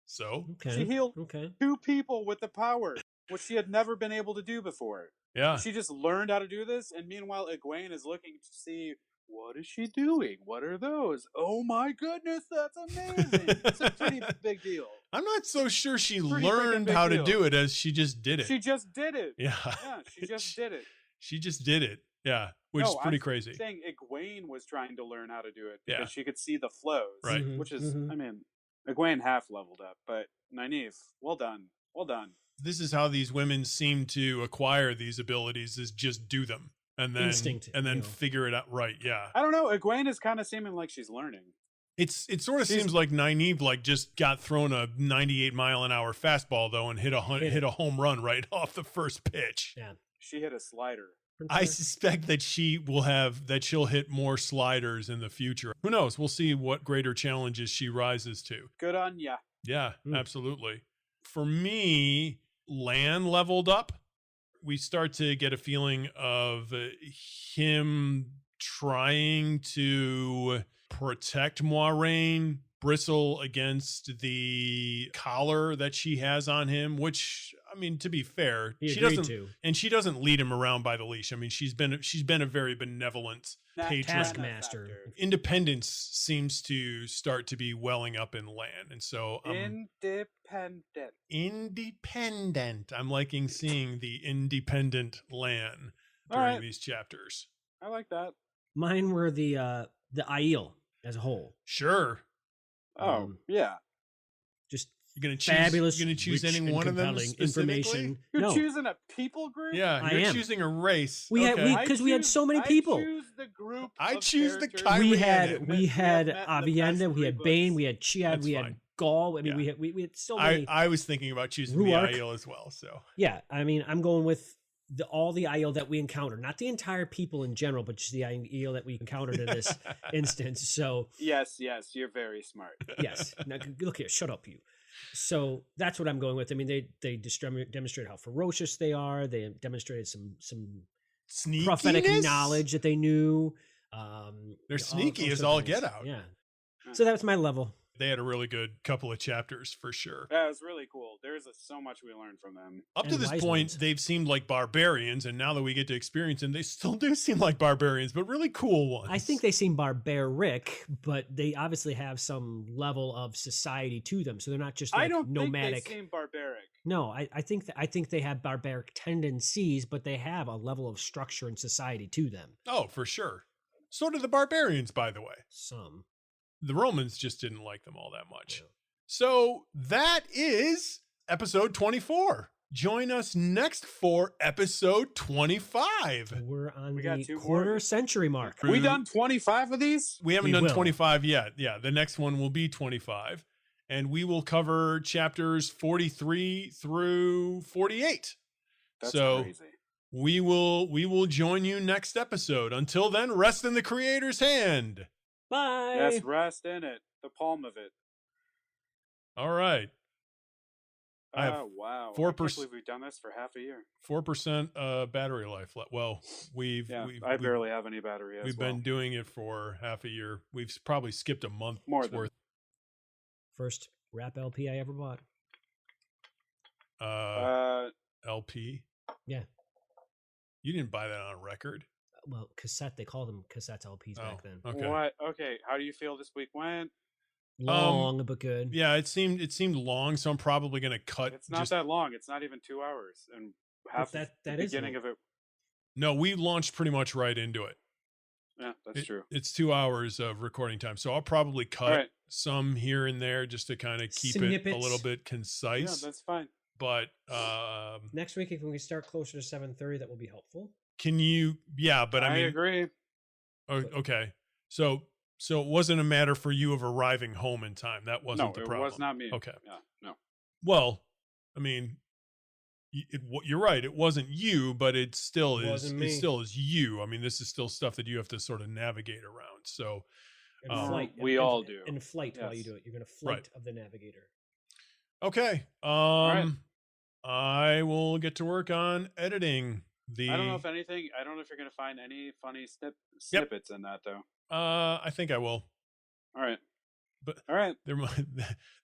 S2: So?
S3: Okay. She healed 2 people with the power, which she had never been able to do before.
S2: Yeah.
S3: She just learned how to do this, and meanwhile, Egwene is looking to see, what is she doing? What are those? Oh my goodness, that's amazing. It's a pretty big deal.
S2: I'm not so sure she learned how to do it as she just did it.
S3: She just did it.
S2: Yeah.
S3: Yeah, she just did it.
S2: She just did it. Yeah, which is pretty crazy.
S3: I'm saying Egwene was trying to learn how to do it because she could see the flows.
S2: Right.
S3: Which is, I mean, Egwene half leveled up, but Nynaeve, well done. Well done.
S2: This is how these women seem to acquire these abilities, is just do them and then
S1: instinct,
S2: and then figure it out. Right. Yeah.
S3: I don't know. Egwene is kind of seeming like she's learning.
S2: It sort of seems like Nynaeve just got thrown a 98-mile-an-hour fastball though and hit a home run right off the first pitch.
S1: Yeah.
S3: She hit a slider.
S2: I suspect that she'll hit more sliders in the future. Who knows? We'll see what greater challenges she rises to.
S3: Good on ya.
S2: Yeah, absolutely. For me, Lan leveled up. We start to get a feeling of him trying to protect Moiraine, bristle against the collar that she has on him, which, I mean, to be fair, she doesn't lead him around by the leash. I mean, she's been a very benevolent patron.
S1: Taskmaster.
S2: Independence seems to start to be welling up in Lan, and so independent. I'm liking seeing the independent Lan during these chapters.
S3: I like that.
S1: Mine were the Aiel as a whole.
S2: Sure.
S3: Oh, yeah.
S1: Just
S2: you're gonna choose,
S1: fabulous.
S2: You're gonna choose any one of them
S1: information.
S3: You're choosing a people group.
S2: Yeah, you're choosing a race.
S1: We had so many people.
S3: I choose the group.
S2: I choose the
S3: Kyrian.
S1: We had Avienda, we had Bane, we had Chiad, we had Gaul. I mean, we had so many.
S2: I was thinking about choosing the Aiel as well. So
S1: yeah, I mean, I'm going with all the Aiel that we encountered, not the entire people in general, but just the Aiel that we encountered in this instance. So
S3: yes, you're very smart.
S1: Yes. Now look here, shut up, you. So that's what I'm going with. I mean, they demonstrated how ferocious they are. They demonstrated some
S2: sneakiness?
S1: Prophetic knowledge that they knew.
S2: They're sneaky as all get out.
S1: Yeah. So that's my level.
S2: They had a really good couple of chapters for sure.
S3: That was really cool. There's so much we learned from them.
S2: Up to this point, they've seemed like barbarians, and now that we get to experience them, they still do seem like barbarians, but really cool ones.
S1: I think they seem barbaric, but they obviously have some level of society to them, so they're not just like nomadic.
S3: Think they seem barbaric.
S1: No, I think they have barbaric tendencies, but they have a level of structure and society to them.
S2: Oh, for sure. So do the barbarians, by the way.
S1: Some.
S2: The Romans just didn't like them all that much. Yeah. So that is episode 24. Join us next for episode 25.
S1: We're on the quarter century mark.
S3: We done 25 of these?
S2: We haven't done 25 yet. Yeah, the next one will be 25. And we will cover chapters 43 through 48.
S3: That's crazy.
S2: We will join you next episode. Until then, rest in the Creator's hand.
S1: Bye.
S3: Yes, rest in it. The palm of it.
S2: All right.
S3: Wow. 4%. I can't believe we've done this for half a year.
S2: 4% battery life left. Well,
S3: I barely have any battery.
S2: We've been doing it for half a year. We've probably skipped a month worth.
S1: First rap LP I ever bought.
S2: LP.
S1: Yeah.
S2: You didn't buy that on record.
S1: Well, cassette. They called them cassette LPs back then.
S2: Okay.
S3: What? Okay. How do you feel this week went?
S1: Long but good.
S2: Yeah, it seemed long, so I'm probably going to cut.
S3: It's not that long. It's not even 2 hours, and half the beginning of it.
S2: No, we launched pretty much right into it.
S3: Yeah, that's true.
S2: It's 2 hours of recording time, so I'll probably cut some here and there just to kind of keep it a little bit concise.
S3: Yeah, that's fine.
S2: But
S1: next week, if we start closer to 7:30, that will be helpful.
S2: Can you? Yeah, but I mean,
S3: agree.
S2: Okay, so it wasn't a matter for you of arriving home in time. That wasn't the problem.
S3: No, it was not me.
S2: Okay.
S3: Yeah, no.
S2: Well, I mean, you're right. It wasn't you, but it still is. It still is you. I mean, this is still stuff that you have to sort of navigate around. So,
S1: flight.
S3: We all do.
S1: In flight, while you do it, you're going to flight of the navigator.
S2: Okay. I will get to work on editing.
S3: I don't know if you're going to find any funny snippets in that, though.
S2: I think I will.
S3: All right.
S2: But
S3: all right,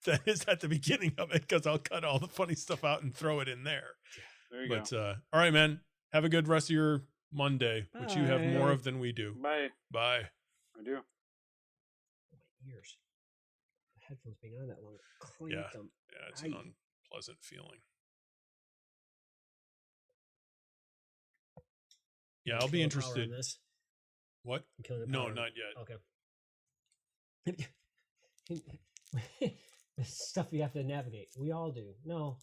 S2: that is at the beginning of it because I'll cut all the funny stuff out and throw it in there.
S3: There you go.
S2: All right, man. Have a good rest of your Monday, which you have more of than we do.
S3: Bye.
S2: Bye.
S3: I do.
S1: My ears. The headphones being on that long.
S2: Yeah, it's an unpleasant feeling. Yeah, I'll be interested
S1: in this.
S2: What? No, not yet.
S1: Okay. Stuff you have to navigate. We all do. No,